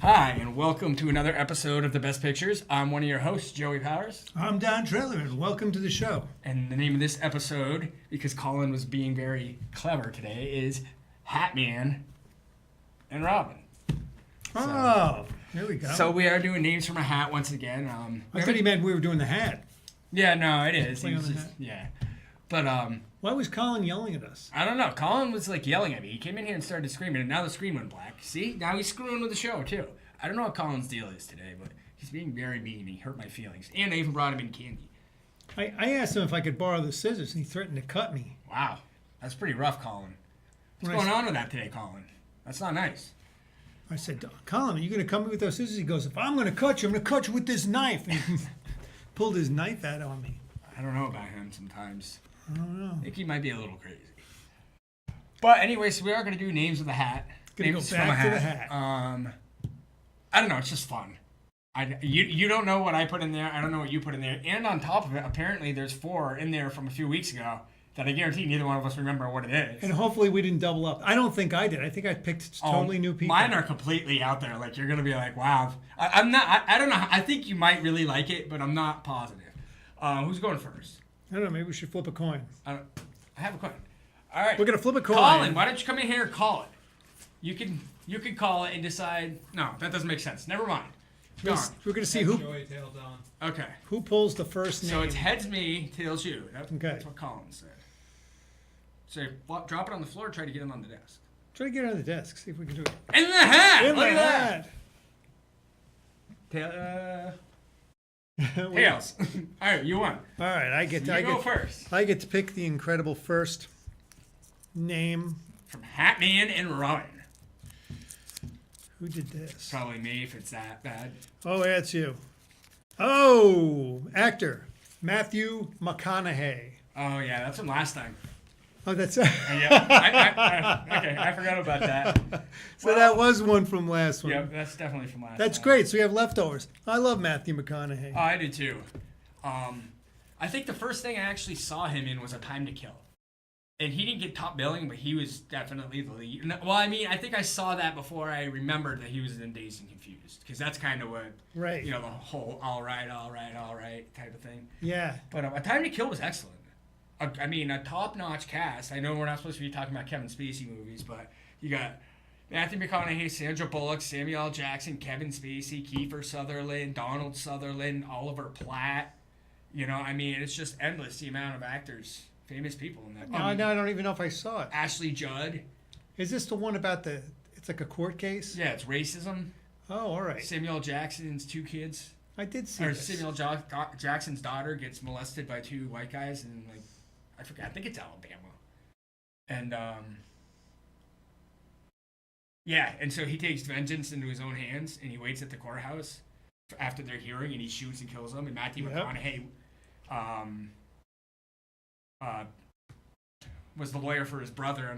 Hi, and welcome to another episode of The Best Pictures. I'm one of your hosts, Joey Powers. I'm Don Trailer, and welcome to the show. And the name of this episode, because Colin was being very clever today, is Hatman and Robin. Oh, there we go. So we are doing names from a hat once again. I thought he meant we were doing the hat. Yeah, no, it is. Play He on was the just, hat? yeah. But Why was Colin yelling at us? I don't know. Colin was like yelling at me. He came in here and started screaming, and now the screen went black. See? Now he's screwing with the show, too. I don't know what Colin's deal is today, but he's being very mean. He hurt my feelings. And I even brought him in candy. I asked him if I could borrow the scissors, and he threatened to cut me. Wow. That's pretty rough, Colin. What's When I going on with that today, Colin? That's not nice. I said, Colin, are you going to cut me with those scissors? He goes, if I'm going to cut you, I'm going to cut you with this knife. And he pulled his knife out on me. I don't know about him sometimes. I don't know. I think he might be a little crazy. But anyway, so we are going to do names of the hat. Gonna Names go from a back to the hat. I don't know. It's just fun. You don't know what I put in there. I don't know what you put in there. And on top of it, apparently there's 4 in there from a few weeks ago that I guarantee neither one of us remember what it is. And hopefully we didn't double up. I don't think I did. I think I picked totally new people. Mine are completely out there. Like, you're going to be like, wow. I'm not, I don't know. I think you might really like it, but I'm not positive. Who's going first? I don't know. Maybe we should flip a coin. I have a coin. All right. We're going to flip a coin. Colin, why don't you come in here and call it? You can call it and decide. No, that doesn't make sense. Never mind. Darn. We're going to see who Joey, tails on. Okay. who pulls the first name. So it's heads me, tails you. Okay. That's what Colin said. So drop it on the floor. Try to get it on the desk. Try to get it on the desk. See if we can do it. In the hat. In Look the at that. hat. Tails. All right, you won. All right, I You go first. I get to pick the incredible first name. From Hatman and Robin. Who did this? Probably me if it's that bad. Oh, that's you. Oh, actor Matthew McConaughey. Oh yeah, that's from last time. Oh, that's Yeah. Okay, I forgot about that. so that was one from last one. Yeah, that's definitely from last. That's time. great. So we have leftovers. I love Matthew McConaughey. Oh, I do too. I think the first thing I actually saw him in was A Time to Kill. And he didn't get top billing, but he was definitely the lead. Well, I mean, I think I saw that before I remembered that he was in Dazed and Confused. Because that's kind of what, Right. you know, the whole all right type of thing. Yeah. But A Time to Kill was excellent. I mean, a top-notch cast. I know we're not supposed to be talking about Kevin Spacey movies, but you got Matthew McConaughey, Sandra Bullock, Samuel L. Jackson, Kevin Spacey, Kiefer Sutherland, Donald Sutherland, Oliver Platt. You know, I mean, it's just endless, the amount of actors, famous people in that. No, I don't even know if I saw it. Ashley Judd. Is this the one about it's like a court case? Yeah, it's racism. Oh, all right. Samuel L. Jackson's 2 kids. I did see Or this. Samuel Jackson's daughter gets molested by 2 white guys, and like, I forgot. I think it's Alabama. And yeah, and so he takes vengeance into his own hands, and he waits at the courthouse after their hearing, and he shoots and kills them. And Matthew McConaughey was the lawyer for his brother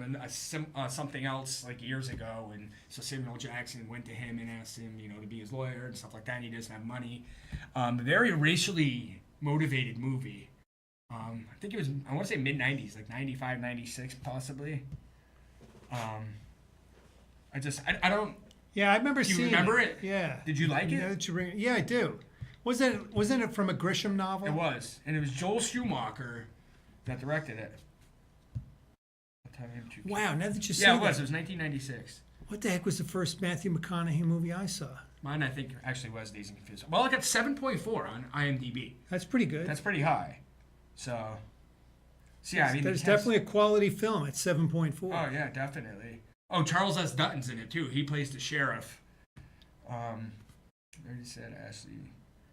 on something else like years ago, and so Samuel Jackson went to him and asked him, you know, to be his lawyer and stuff like that. And he doesn't have money. Very racially motivated movie. I think it was, I want to say mid-90s, like 95, 96 possibly. I don't, Yeah, I remember do you seeing remember it? Yeah. Did you like Now it? that you bring yeah, I do. Wasn't it from a Grisham novel? It was. And it was Joel Schumacher that directed it. Wow, now that you say Yeah, it that, was. It was 1996. what the heck was the first Matthew McConaughey movie I saw? Mine, I think, actually was Dazed and Confused. Well, it got 7.4 on IMDb. That's pretty good. That's pretty high. So yeah, I mean, There's the cast- definitely a quality film at 7.4. Oh yeah, definitely. Oh, Charles S. Dutton's in it too. He plays the sheriff. I already said Ashley.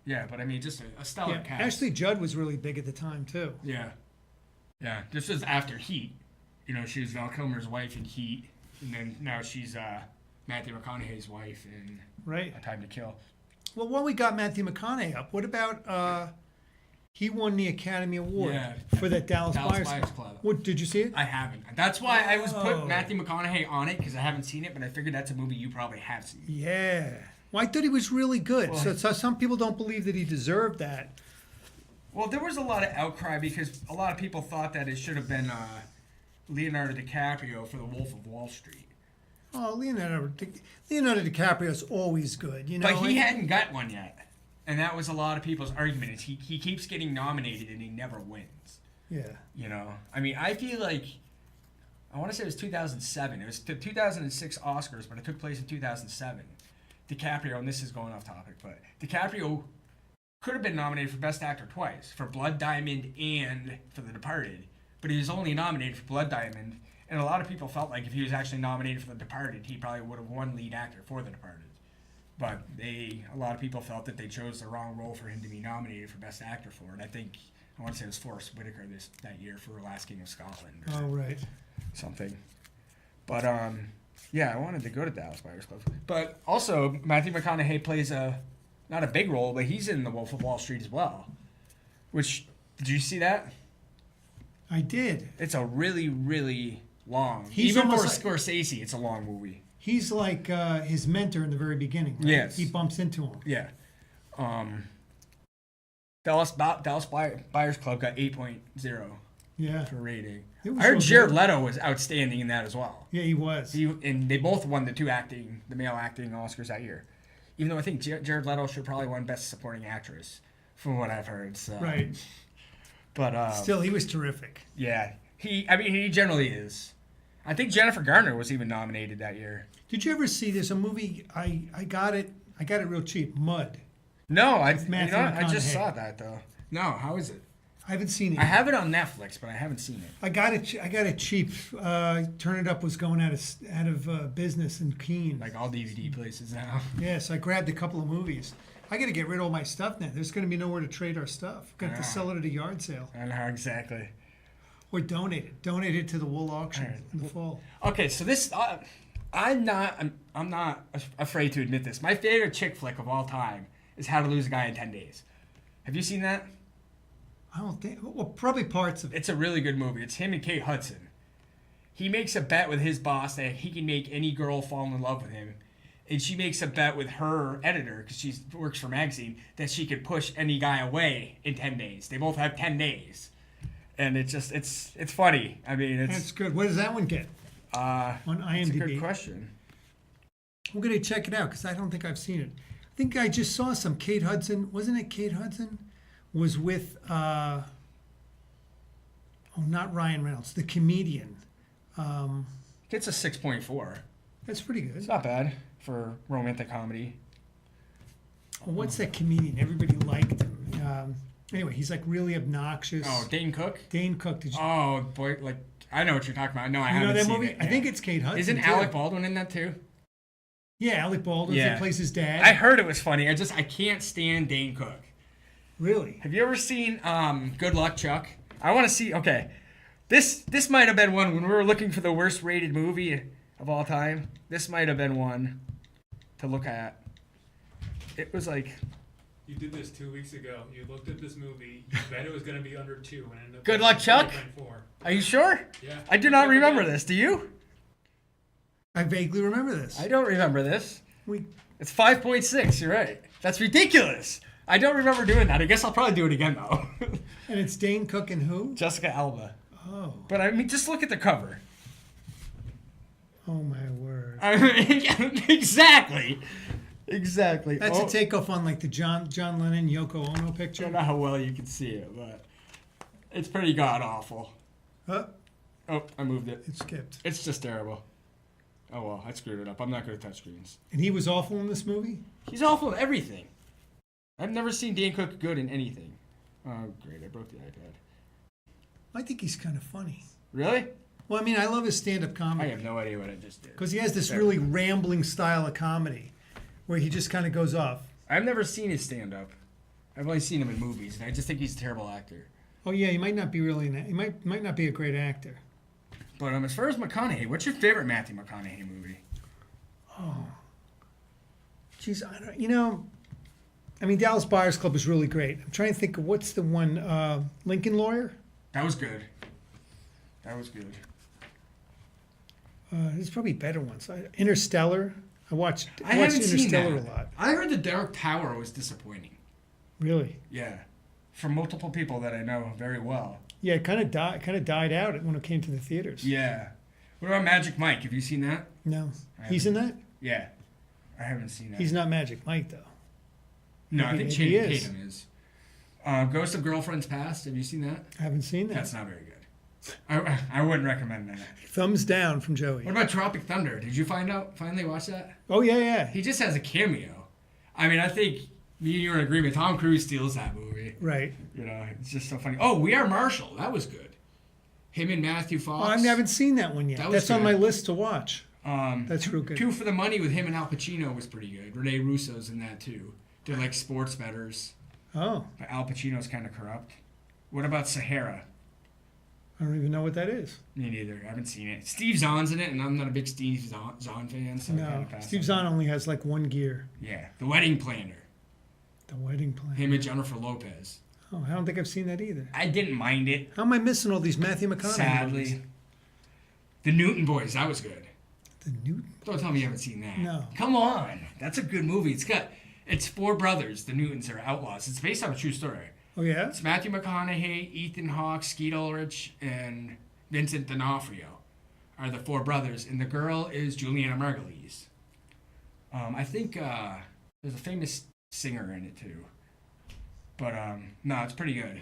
Yeah, but I mean, just a stellar Yeah, cast. Ashley Judd was really big at the time too. Yeah. Yeah. This is after Heat. You know, she was Val Kilmer's wife in Heat, and then now she's Matthew McConaughey's wife in Right. A Time to Kill. Well, while we got Matthew McConaughey up, what about he won the Academy Award Yeah. for that Dallas Buyers Club. Club. What did you see it? I haven't. That's why I was put Oh. Matthew McConaughey on it, because I haven't seen it, but I figured that's a movie you probably have seen. Yeah. Well, I thought he was really good. Well, So some people don't believe that he deserved that. Well, there was a lot of outcry because a lot of people thought that it should have been Leonardo DiCaprio for The Wolf of Wall Street. Oh, Leonardo DiCaprio's always good, you know. But he hadn't got one yet. And that was a lot of people's argument is he keeps getting nominated and he never wins. Yeah. You know? I mean, I feel like, I want to say it was 2007. It was the 2006 Oscars, but it took place in 2007. DiCaprio, and this is going off topic, but DiCaprio could have been nominated for Best Actor twice, for Blood Diamond and for The Departed. But he was only nominated for Blood Diamond. And a lot of people felt like if he was actually nominated for The Departed, he probably would have won lead actor for The Departed. But a lot of people felt that they chose the wrong role for him to be nominated for Best Actor for. And I want to say it was Forrest Whitaker that year for Last King of Scotland. Oh, right. Something. But, yeah, I wanted to go to Dallas Buyers Club. But also, Matthew McConaughey plays not a big role, but he's in The Wolf of Wall Street as well. Which, did you see that? I did. It's a really, really long. He's Even for almost Scorsese, it's a long movie. He's like his mentor in the very beginning, right? Yes. He bumps into him. Yeah. Dallas Buyers Club got 8.0 Yeah. for rating. It was I heard so Jared good. Leto was outstanding in that as well. Yeah, he was. And they both won the male acting Oscars that year. Even though I think Jared Leto should probably win Best Supporting Actress, from what I've heard. So. Right. But Still, he was terrific. yeah, he generally is. I think Jennifer Garner was even nominated that year. Did you ever see this? A movie, I got it real cheap, Mud. No, I Matthew I just McConaughey. saw that though. No, how is it? I haven't seen it. I have it on Netflix, but I haven't seen it. I got it cheap. Turn It Up was going out of business in Keene. Like all DVD places now. Yeah, so I grabbed a couple of movies. I got to get rid of all my stuff now. There's going to be nowhere to trade our stuff. Got to sell it at a yard sale I know exactly. or donate it. Donate it to the wool auction All right. in the fall. Okay, so this I'm not afraid to admit this. My favorite chick flick of all time is How to Lose a Guy in 10 Days. Have you seen that? I don't think. Well, probably parts of it. It's a really good movie. It's him and Kate Hudson. He makes a bet with his boss that he can make any girl fall in love with him. And she makes a bet with her editor, because she works for a magazine, that she could push any guy away in 10 days. They both have 10 days. And it's funny. I mean, That's good. What does that one get on IMDb? That's a good question. I'm going to check it out because I don't think I've seen it. I think I just saw some Kate Hudson. Wasn't it Kate Hudson? Was with, not Ryan Reynolds, the comedian. It's a 6.4. That's pretty good. It's not bad for romantic comedy. Well, what's that comedian? Everybody liked him. Anyway, he's like really obnoxious. Oh, Dane Cook? Dane Cook. Did you Oh, boy, like, I know what you're talking about. No, I you know haven't that seen movie? it. I think it's Kate Hudson. Isn't too. Alec Baldwin in that too? Yeah, Alec Baldwin Yeah. that plays his dad. I heard it was funny. I can't stand Dane Cook. Really? Have you ever seen Good Luck, Chuck? I want to see. Okay, this might have been one when we were looking for the worst rated movie of all time. This might have been one to look at. It was like You did this 2 weeks ago. You looked at this movie. You bet it was going to be under 2. And it ended up Good being Luck, Chuck? 3.4. Are you sure? Yeah. I do not remember this. Do you? I vaguely remember this. I don't remember this. We It's 5.6. You're right. That's ridiculous. I don't remember doing that. I guess I'll probably do it again though. and it's Dane Cook and who? Jessica Alba. Oh, But I mean, just look at the cover. oh my word. Exactly. Exactly. That's Oh, a takeoff on like the John Lennon Yoko Ono I don't picture. know how well you can see it, but it's pretty god awful. Huh? Oh, I moved it. It skipped. It's just terrible. Oh well, I screwed it up. I'm not good at touchscreens. And he was awful in this movie? He's awful at everything. I've never seen Dan Cook good in anything. Oh great, I broke the iPad. I think he's kind of funny. Really? Well, I mean, I love his stand-up I comedy have no idea what I just did. because he has this really rambling style of comedy where he just kind of goes off. I've never seen his stand-up. I've only seen him in movies, and I just think he's a terrible actor. Oh yeah, he might not be really. He might not be a great actor. But as far as McConaughey, what's your favorite Matthew McConaughey movie? Jeez, I don't. You know, I mean, Dallas Buyers Club is really great. I'm trying to think of what's the one. Lincoln Lawyer. That was good. That was good. There's probably better ones. Interstellar. I watched I haven't seen Interstellar that. a lot. I heard the Dark Tower was disappointing. Really? Yeah, from multiple people that I know very well. Yeah, it kind of died out when it came to the theaters. Yeah. What about Magic Mike? Have you seen that? No. He's in that? Yeah, I haven't seen that. He's not Magic Mike, though. No, I Maybe think he Channing is. Tatum is. Ghost of Girlfriend's Past. Have you seen that? I haven't seen that. That's not very good. I wouldn't recommend that. Thumbs down from Joey. What about Tropic Thunder? Did you finally watch that? Oh, yeah. He just has a cameo. I mean, I think me and you are in agreement. Tom Cruise steals that movie. Right. You know, it's just so funny. Oh, We Are Marshall. That was good. Him and Matthew Oh, Fox. I haven't seen that one yet. That was That's on good. my list to watch. That's real good. Two for the Money with him and Al Pacino was pretty good. Rene Russo's in that too. They're like sports bettors. Oh, But Al Pacino's kind of corrupt. What about Sahara? I don't even know what that is. Me neither. I haven't seen it. Steve Zahn's in it, and I'm not a big Steve Zahn fan. So I No. kinda passed Steve on Zahn only has like one gear. it. Yeah. The Wedding Planner. The Wedding Plan. Him and Jennifer Lopez. Oh, I don't think I've seen that either. I didn't mind it. How am I missing all these Matthew McConaughey Sadly. movies? The Newton Boys. That was good. The Newton. Don't tell me you haven't seen that. No. Come on. That's a good movie. It's four brothers. The Newtons are outlaws. It's based on a true story. Oh, yeah? It's Matthew McConaughey, Ethan Hawke, Skeet Ulrich, and Vincent D'Onofrio are the four brothers, and the girl is Juliana Margulies. I think there's a famous singer in it too. But no, it's pretty good.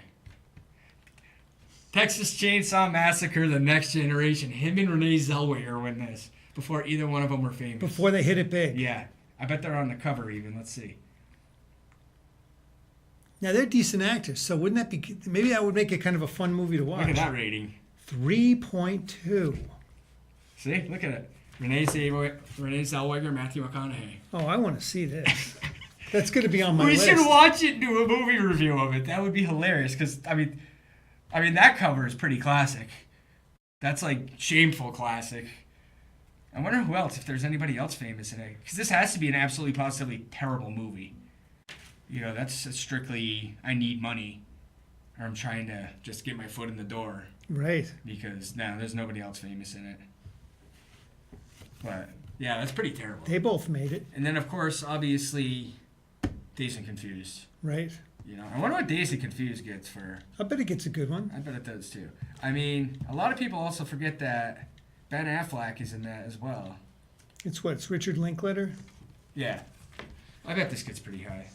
Texas Chainsaw Massacre: The Next Generation. Him and Renee Zellweger win this before either one of them were famous. Before they hit it big. Yeah, I bet they're on the cover even. Let's see. Now, they're decent actors, so wouldn't that be... Maybe that would make it kind of a fun movie to watch. Look at that rating. 3.2. See, look at it. Renee Zellweger, Matthew McConaughey. Oh, I want to see this. That's going to be on my We list. should watch it and do a movie review of it. That would be hilarious. Because I mean, that cover is pretty classic. That's like shameful classic. I wonder who else, if there's anybody else famous in it. Because this has to be an absolutely positively terrible movie. You know, that's strictly I need money, or I'm trying to just get my foot in the door. Right. Because no, there's nobody else famous in it. But yeah, that's pretty terrible. They both made it, And then of course, obviously, Dazed and Confused. right? You know, I wonder what Dazed and Confused gets for. I bet it gets a good one. I bet it does too. I mean, a lot of people also forget that Ben Affleck is in that as well. It's what? It's Richard Linklater? Yeah, I bet this gets pretty high.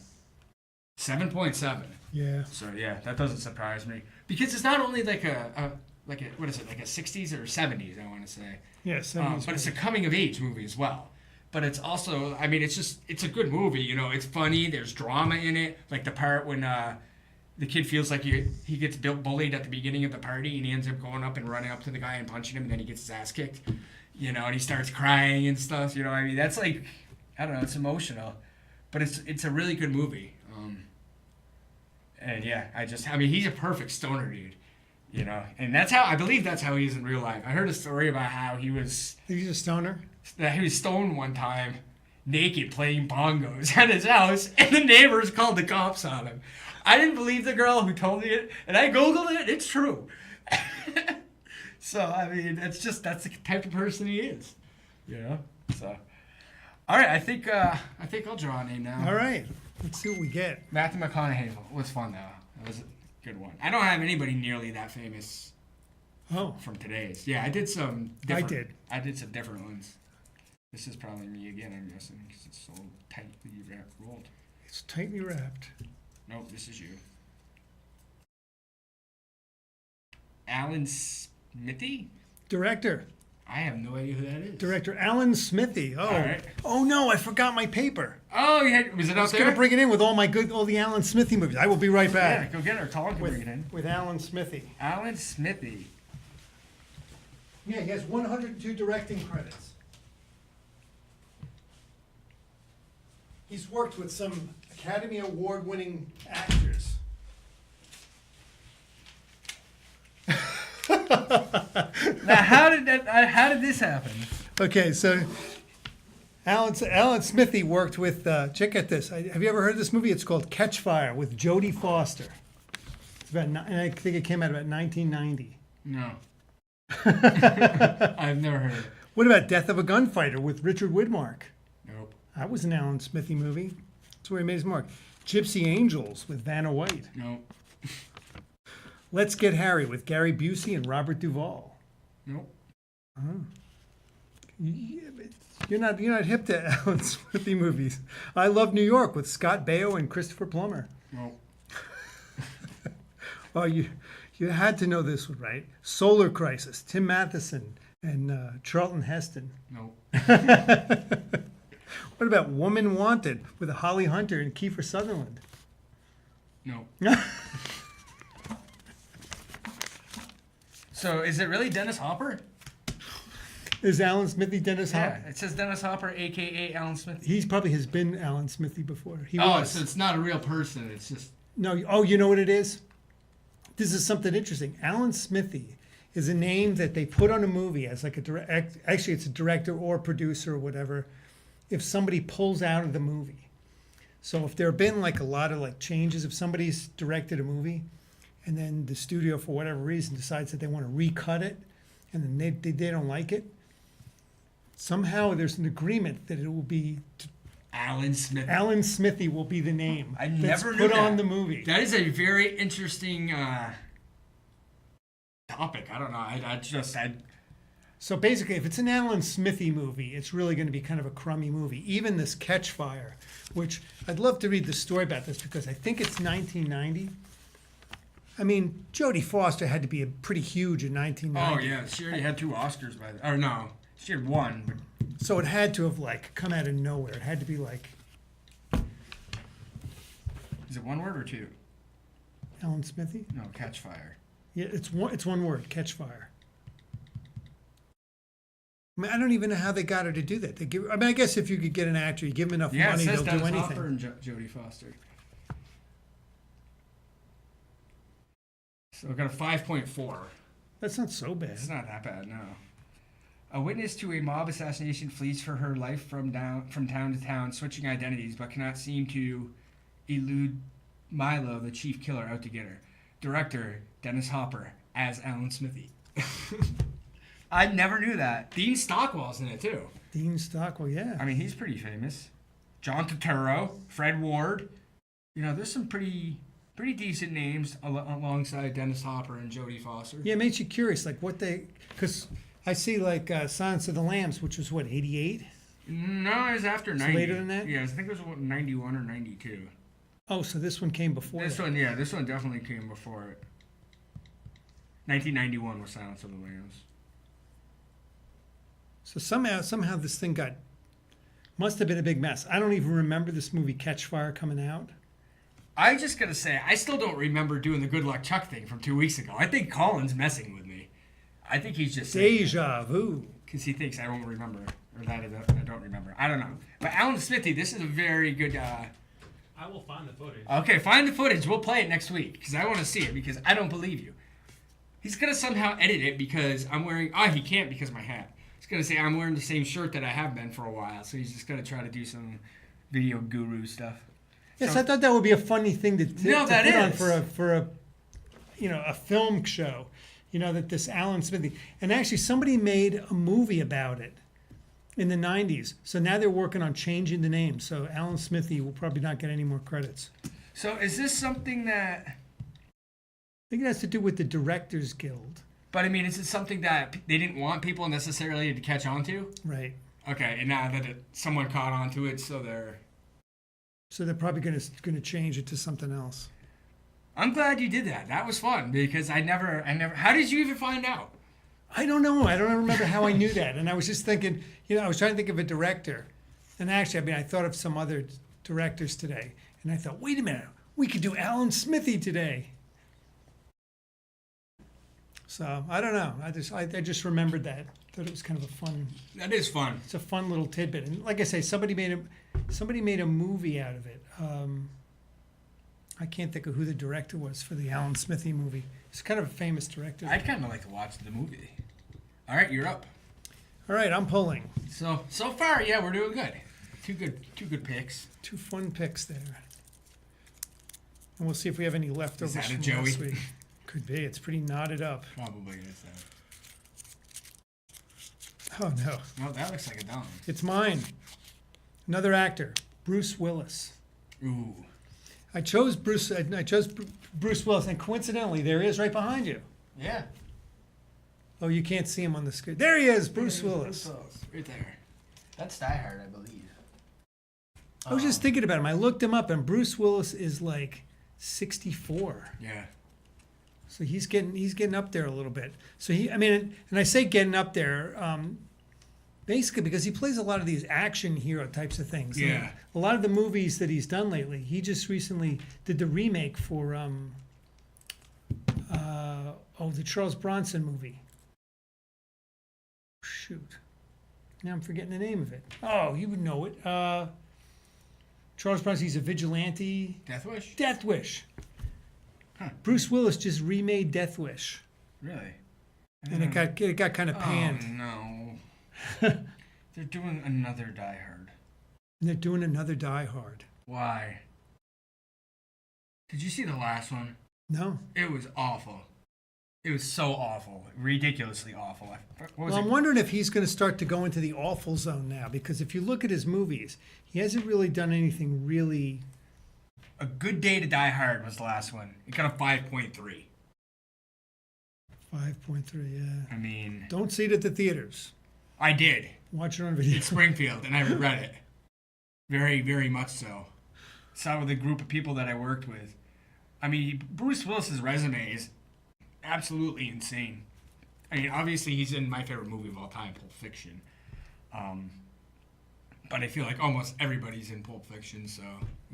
7.7. Yeah. So yeah, that doesn't surprise me because it's not only like a what is it, like a 60s or 70s, I want to say. Yeah, 70s. But it's a coming of age movie as well. But it's also, I mean, it's a good movie. You know, it's funny. There's drama in it. Like the part when the kid feels like he gets bullied at the beginning of the party, and he ends up going up and running up to the guy and punching him, and then he gets his ass kicked. You know, and he starts crying and stuff. You know, I mean, that's like, I don't know, it's emotional, but it's a really good movie. And yeah, I mean, he's a perfect stoner dude. You know, and I believe that's how he is in real life. I heard a story about how He's a stoner? that he was stoned one time, naked, playing bongos at his house, and the neighbors called the cops on him. I didn't believe the girl who told me it, and I Googled it, it's true. So, I mean, that's the type of person he is, you know? So, all right, I think I'll draw a name now. All right. Let's see what we get. Matthew McConaughey was fun, though. That was a good one. I don't have anybody nearly that famous Oh, from today's. Yeah, I did some I different. did. I did some different ones. This is probably me again, I'm guessing, because it's so tightly rolled. it's tightly wrapped. Nope, this is you. Alan Smithy? Director. I have no idea who that is. Director Alan Smithy. Oh. All right. Oh, no, I forgot my paper. Oh, yeah, was it I out was there? going to bring it in with all the Alan Smithy movies. I will be right Yeah, back go get her. Talk and bring it in. with Alan Smithy. Alan Smithy. Yeah, he has 102 directing credits. He's worked with some Academy Award-winning actors. Now, how did this happen? Okay, so Alan Smithy worked with. Check out this. Have you ever heard of this movie? It's called Catch Fire with Jodie Foster. It's about. And I think it came out about 1990. No. I've never heard of it. What about Death of a Gunfighter with Richard Widmark? Nope. That was an Alan Smithy movie. That's where he made his mark. Gypsy Angels with Vanna White. Nope. Let's Get Harry with Gary Busey and Robert Duvall. Nope. You're not hip to Alan Smithy movies. I Love New York with Scott Baio and Christopher Plummer. No. Oh, you had to know this one, right? Solar Crisis, Tim Matheson and Charlton Heston. No. What about Woman Wanted with Holly Hunter and Kiefer Sutherland? No. So is it really Dennis Hopper? Is Alan Smithy Dennis Hopper? Yeah, it says Dennis Hopper, aka Alan Smithy. He's probably has been Alan Smithy before. He Oh, was. so it's not a real person. It's just No, oh, you know what it is? This is something interesting. Alan Smithy is a name that they put on a movie as like a direct. Actually, it's a director or producer or whatever. If somebody pulls out of the movie, so if there have been like a lot of like changes, if somebody's directed a movie, and then the studio for whatever reason decides that they want to recut it, and then they don't like it, somehow there's an agreement that it will be Alan Smith. Alan Smithy will be the name I that's never knew put on that. the movie. That is a very interesting topic. I don't know. I So basically, if it's an Alan Smithy movie, it's really going to be kind of a crummy movie. Even this Catchfire, which I'd love to read the story about this because I think it's 1990. I mean, Jodie Foster had to be pretty huge in 1990. Oh yeah, she already had 2 Oscars by then. Or no, she had 1. But So it had to have like come out of nowhere. It had to be like is it 1 word or 2? Alan Smithy. No, Catch Fire. Yeah, it's one word, Catchfire. I mean, I don't even know how they got her to do that. I guess if you could get an actor, you give them enough Yeah, money, it says they'll Dennis do anything. Hopper and Jodie Foster. So I got a 5.4. That's not so bad. It's not that bad, no. A witness to a mob assassination flees for her life from town to town, switching identities, but cannot seem to elude Milo, the chief killer, out to get her. Director Dennis Hopper as Alan Smithy. I never knew that. Dean Stockwell's in it too. Dean Stockwell, yeah. I mean, he's pretty famous. John Turturro, Fred Ward. You know, there's some pretty decent names alongside Dennis Hopper and Jodie Foster. Yeah, it makes you curious, like what they, because I see like Silence of the Lambs, which was what, 88? No, it was after It's 90. later than that? Yeah, I think it was what, 91 or 92. Oh, so this one came before This that. one, yeah, this one definitely came before it. 1991 was Silence of the Lambs. So somehow this thing must have been a big mess. I don't even remember this movie Catchfire coming out. I just gotta say, I still don't remember doing the Good Luck Chuck thing from 2 weeks ago. I think Colin's messing with me. I think he's just Deja vu. because he thinks I won't remember, or that I don't remember. I don't know. But Alan Smithy, this is a very good. I will find the footage. Okay, find the footage. We'll play it next week because I want to see it because I don't believe you. He's gonna somehow edit it because I'm wearing. Oh, he can't because of my hat. He's gonna say I'm wearing the same shirt that I have been for a while. So he's just gonna try to do some video guru stuff. Yes, So- I thought that would be a funny thing to that put on is. for a a film show. You know, that this Alan Smithy, and actually somebody made a movie about it in the 90s. So now they're working on changing the name. So Alan Smithy will probably not get any more credits. So is this something that? I think it has to do with the Directors Guild. But I mean, is it something that they didn't want people necessarily to catch on to? Right. Okay, and now that someone caught on to it, so they're. So they're probably going to change it to something else. I'm glad you did that. That was fun because I never. How did you even find out? I don't know. I don't remember how I knew that. And I was just thinking, I was trying to think of a director. And actually, I mean, I thought of some other directors today. And I thought, wait a minute, we could do Alan Smithy today. So I don't know. I just remembered that. Thought it was kind of a fun. That is fun. It's a fun little tidbit. And like I say, somebody made a movie out of it. I can't think of who the director was for the Alan Smithy movie. He's kind of a famous director. I'd kind of like to watch the movie. All right, you're up. All right, I'm pulling. So far, yeah, we're doing good. Two good picks. 2 fun picks there. And we'll see if we have any leftovers that a from Joey? last week. Could be. It's pretty knotted up. Probably is that. Oh no, No, that looks like a dime. it's mine. Another actor, Bruce Willis. Ooh. I chose Bruce Willis, and coincidentally, there he is right behind you. Yeah. Oh, you can't see him on the screen. There he is, Bruce Willis. Right there. That's Die Hard, I believe. I was just thinking about him. I looked him up, and Bruce Willis is like 64. Yeah. So he's getting up there a little bit. So and I say getting up there, basically because he plays a lot of these action hero types of things. And Yeah. a lot of the movies that he's done lately, he just recently did the remake for the Charles Bronson movie. Shoot. Now I'm forgetting the name of it. Oh, you would know it. Charles Bronson, he's a vigilante. Death Wish? Death Wish. Huh. Bruce Willis just remade Death Wish. Really? And it got kind of panned. Oh, no. They're doing another Die Hard. And they're doing another Die Hard. Why? Did you see the last one? No. It was awful. It was so awful. Ridiculously awful. What was Well, I'm it? wondering if he's going to start to go into the awful zone now, because if you look at his movies, he hasn't really done anything really. A Good Day to Die Hard was the last one. It got a 5.3. 5.3, yeah. I mean, Don't see it at the theaters. I did. Watch it on In video. Springfield, and I regret it. Very, very much so. Saw with a group of people that I worked with. I mean, Bruce Willis's resume is absolutely insane. I mean, obviously he's in my favorite movie of all time, Pulp Fiction. But I feel like almost everybody's in Pulp Fiction, so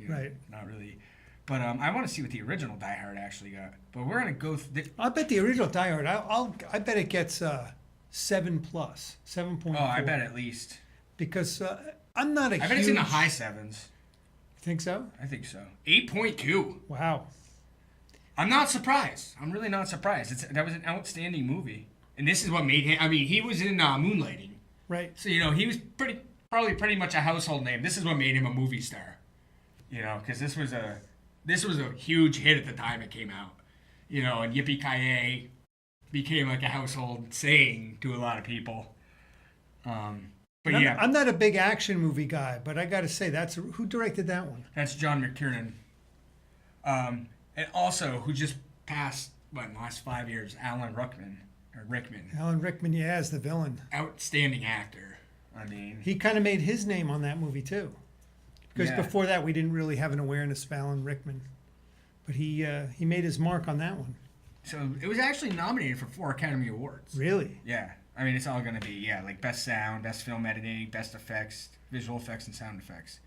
Right. not really. But I want to see what the original Die Hard actually got. But we're gonna go. I bet the original Die Hard. I bet it gets 7+, 7.4. Oh, I bet at least. Because I'm not a I huge. bet it's in the high sevens. Think so? I think so. 8.2. Wow. I'm not surprised. I'm really not surprised. That was an outstanding movie, and this is what made him. I mean, he was in Moonlighting, Right. so he was probably pretty much a household name. This is what made him a movie star, because this was a huge hit at the time it came out, and Yippee Ki became like a household saying to a lot of people. But yeah, I'm not a big action movie guy, but I got to say, who directed that one? that's John McTiernan. And also, who just passed, in the last 5 years, Alan Rickman. Alan Rickman, yeah, as the villain. Outstanding actor. I mean, He kind of made his name on that movie too, because Yeah. before that we didn't really have an awareness of Alan Rickman, but he made his mark on that one. so it was actually nominated for 4 Academy Awards. Really? Yeah. I mean, it's all going to be, like Best Sound, Best Film Editing, Best Effects, Visual Effects, and Sound Effects.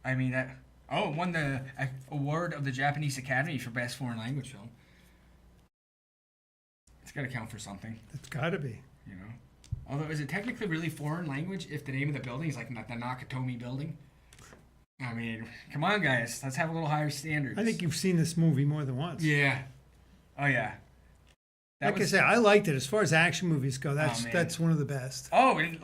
I mean, it won the award of the Japanese Academy for Best Foreign Language Film. It's got to count for something, It's got to be. Although, is it technically really foreign language if the name of the building is like the Nakatomi Building? I mean, come on, guys. Let's have a little higher standards. I think you've seen this movie more than once. Yeah. Oh, yeah. Like I said, I liked it. As far as action movies go, man. that's one of the best. Oh, and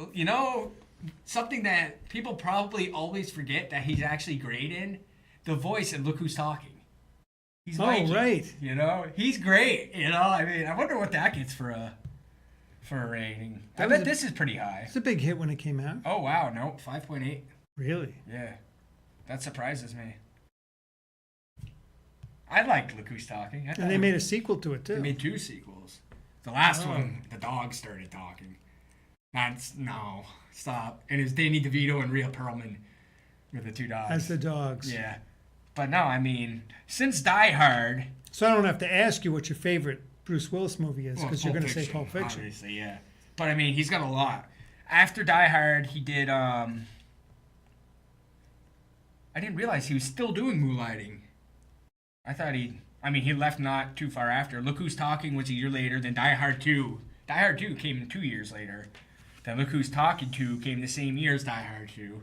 something that people probably always forget that he's actually great in, the voice and Look Who's Talking. He's Mikey, right. He's great. I mean, I wonder what that gets for a rating. I bet this is pretty high. It's a big hit when it came out. Oh wow, no, 5.8. Really? Yeah, that surprises me. I liked Look Who's Talking. And they made a sequel to it too. They made 2 sequels. The last one, the dog started talking. No, stop. And it was Danny DeVito and Rhea Perlman with the 2 dogs. As the dogs. Yeah. But no, I mean, since Die Hard... So I don't have to ask you what your favorite Bruce Willis movie is, well, because you're Pulp going to say Fiction, Pulp Fiction. Obviously, yeah. But I mean, he's got a lot. After Die Hard, he did... I didn't realize he was still doing Moonlighting. I thought he left not too far after. Look Who's Talking was a year later, then Die Hard 2. Die Hard 2 came 2 years later. Then Look Who's Talking 2 came the same year as Die Hard 2.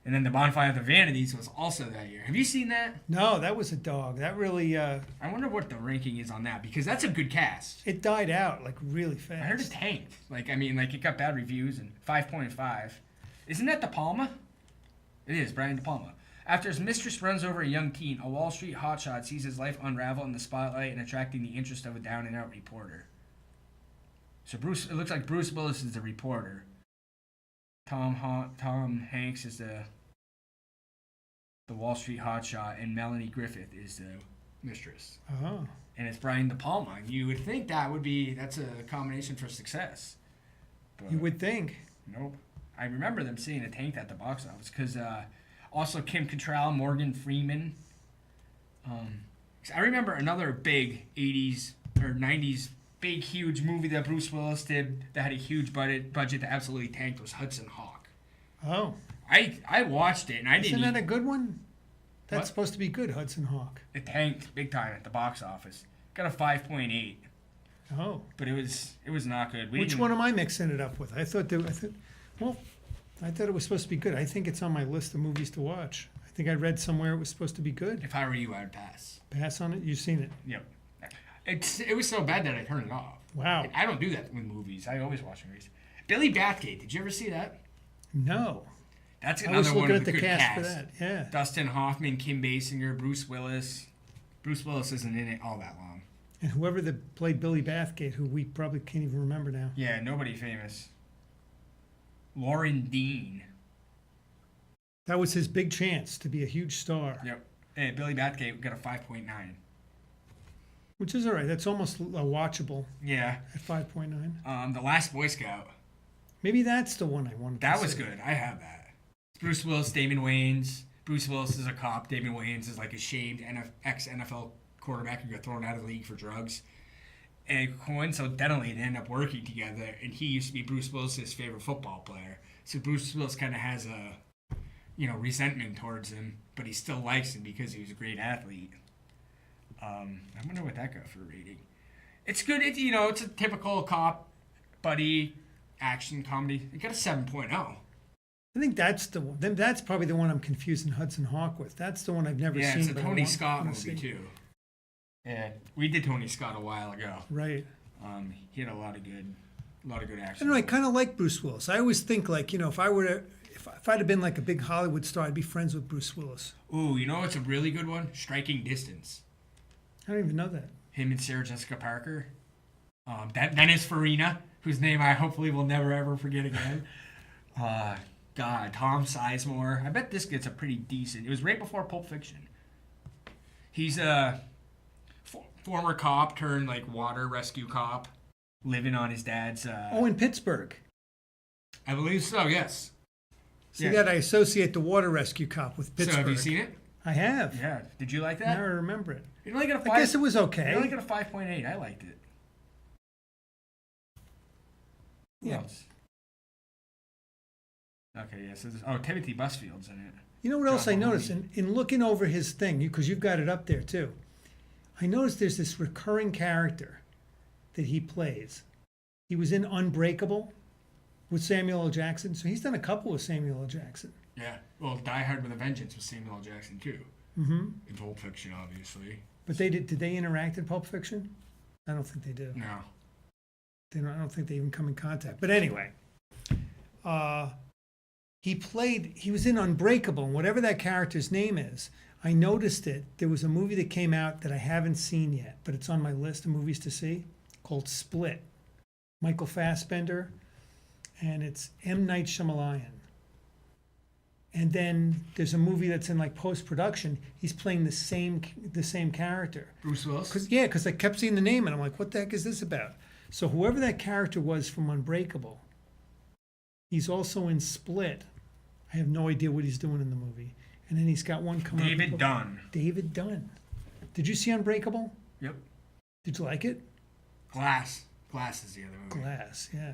And then The Bonfire of the Vanities was also that year. Have you seen that? No, that was a dog. That really, I wonder what the ranking is on that, because that's a good cast. it died out like really fast. I heard it tanked. It got bad reviews, and 5.5. Isn't that De Palma? It is, Brian De Palma. After his mistress runs over a young teen, a Wall Street hotshot sees his life unravel in the spotlight and attracting the interest of a down-and-out reporter. So it looks like Bruce Willis is the reporter. Tom Hanks is the Wall Street hotshot, and Melanie Griffith is the mistress. Oh. And it's Brian De Palma. You would think that's a combination for success. But You would think. nope. I remember them seeing it tanked at the box office because also Kim Cattrall, Morgan Freeman. 'Cause I remember another big 80s or 90s big huge movie that Bruce Willis did that had a huge budget that absolutely tanked was Hudson Hawk. Oh. I watched it and I Isn't didn't. that a good one? That's What? supposed to be good, Hudson Hawk. It tanked big time at the box office. Got a 5.8, Oh. but it was not good. We Which didn't- one am I mixing it up with? I thought it was supposed to be good. I think it's on my list of movies to watch. I think I read somewhere it was supposed to be good. If I were you, I would pass. Pass on it? You've seen it. Yep. It was so bad that I turned it off. Wow. I don't do that with movies. I always watch movies. Billy Bathgate. Did you ever see that? No. That's I was another one looking with at a the good cast cast. for that. Yeah. Dustin Hoffman, Kim Basinger, Bruce Willis. Bruce Willis isn't in it all that long. And whoever that played Billy Bathgate, who we probably can't even remember now. Yeah, nobody famous. Lauren Dean. That was his big chance to be a huge star, Yep. Hey, Billy Bathgate got a 5.9. which is all right. That's almost watchable Yeah. at 5.9. The Last Boy Scout. Maybe that's the one I wanted to That was see. good. I have that. It's Bruce Willis, Damon Wayans. Bruce Willis is a cop. Damon Wayans is like a shamed ex-NFL quarterback who got thrown out of the league for drugs. And coincidentally, they end up working together. And he used to be Bruce Willis's favorite football player. So Bruce Willis kind of has a, resentment towards him, but he still likes him because he was a great athlete. I wonder what that got for a rating. It's good. It's a typical cop buddy action comedy. It got a 7.0. I think that's the one. That's probably the one I'm confusing Hudson Hawk with. That's the one I've never Yeah, seen. it's a but I Tony Scott wanna movie see. too. Yeah, we did Tony Scott a while ago. Right. He had a lot of good I action. don't know. I kind of like Bruce Willis. I always think if I were to, if I'd have been like a big Hollywood star, I'd be friends with Bruce Willis. Ooh, it's a really good one? Striking Distance. I don't even know that. Him and Sarah Jessica Parker. Dennis Farina, whose name I hopefully will never ever forget again. God, Tom Sizemore. I bet this gets a pretty decent. It was right before Pulp Fiction. He's a former cop turned like water rescue cop, living on his dad's. Oh, in Pittsburgh. I believe so. Yes. See that I associate the water rescue cop with Pittsburgh. So have you seen it? I have. Yeah. Did you like that? Now I remember it. You only got a 5. I guess it was okay. You only got a 5.8. I liked it. Who Yeah. else? Okay, yeah. So Timothy Busfield's in it. You know what else John I noticed Mahoney. in looking over his thing, because you've got it up there too. I noticed there's this recurring character that he plays. He was in Unbreakable with Samuel L. Jackson, so he's done a couple with Samuel L. Jackson. Yeah. Well, Die Hard with a Vengeance was Samuel L. Jackson too. Mm-hmm. In Pulp Fiction, obviously. But did they interact in Pulp Fiction? I don't think they do. No. I don't think they even come in contact. But anyway, he was in Unbreakable, and whatever that character's name is, I noticed it. There was a movie that came out that I haven't seen yet, but it's on my list of movies to see, called Split. Michael Fassbender, and it's M. Night Shyamalan. And then there's a movie that's in like post-production. He's playing the same character. Bruce Willis? Because I kept seeing the name, and I'm like, what the heck is this about? So whoever that character was from Unbreakable, he's also in Split. I have no idea what he's doing in the movie. And then he's got one coming David up. Dunn. David Dunn. Did you see Unbreakable? Yep. Did you like it? Glass. Glass is the other movie. Glass, yeah.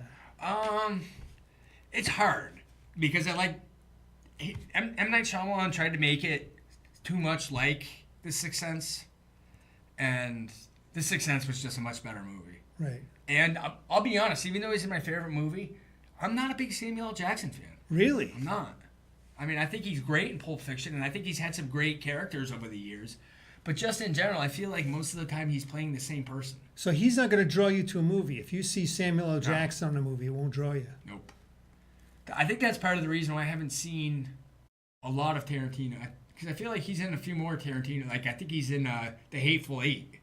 It's hard because M. Night Shyamalan tried to make it too much like The Sixth Sense, and The Sixth Sense was just a much better movie. Right. And I'll be honest, even though he's my favorite movie, I'm not a big Samuel L. Jackson fan. Really? I'm not. I mean, I think he's great in Pulp Fiction, and I think he's had some great characters over the years. But just in general, I feel like most of the time he's playing the same person. So he's not going to draw you to a movie. If you see Samuel L. Jackson on a movie, it won't draw you. Nope. I think that's part of the reason why I haven't seen a lot of Tarantino. Because I feel like he's in a few more Tarantino. Like, I think he's in The Hateful Eight.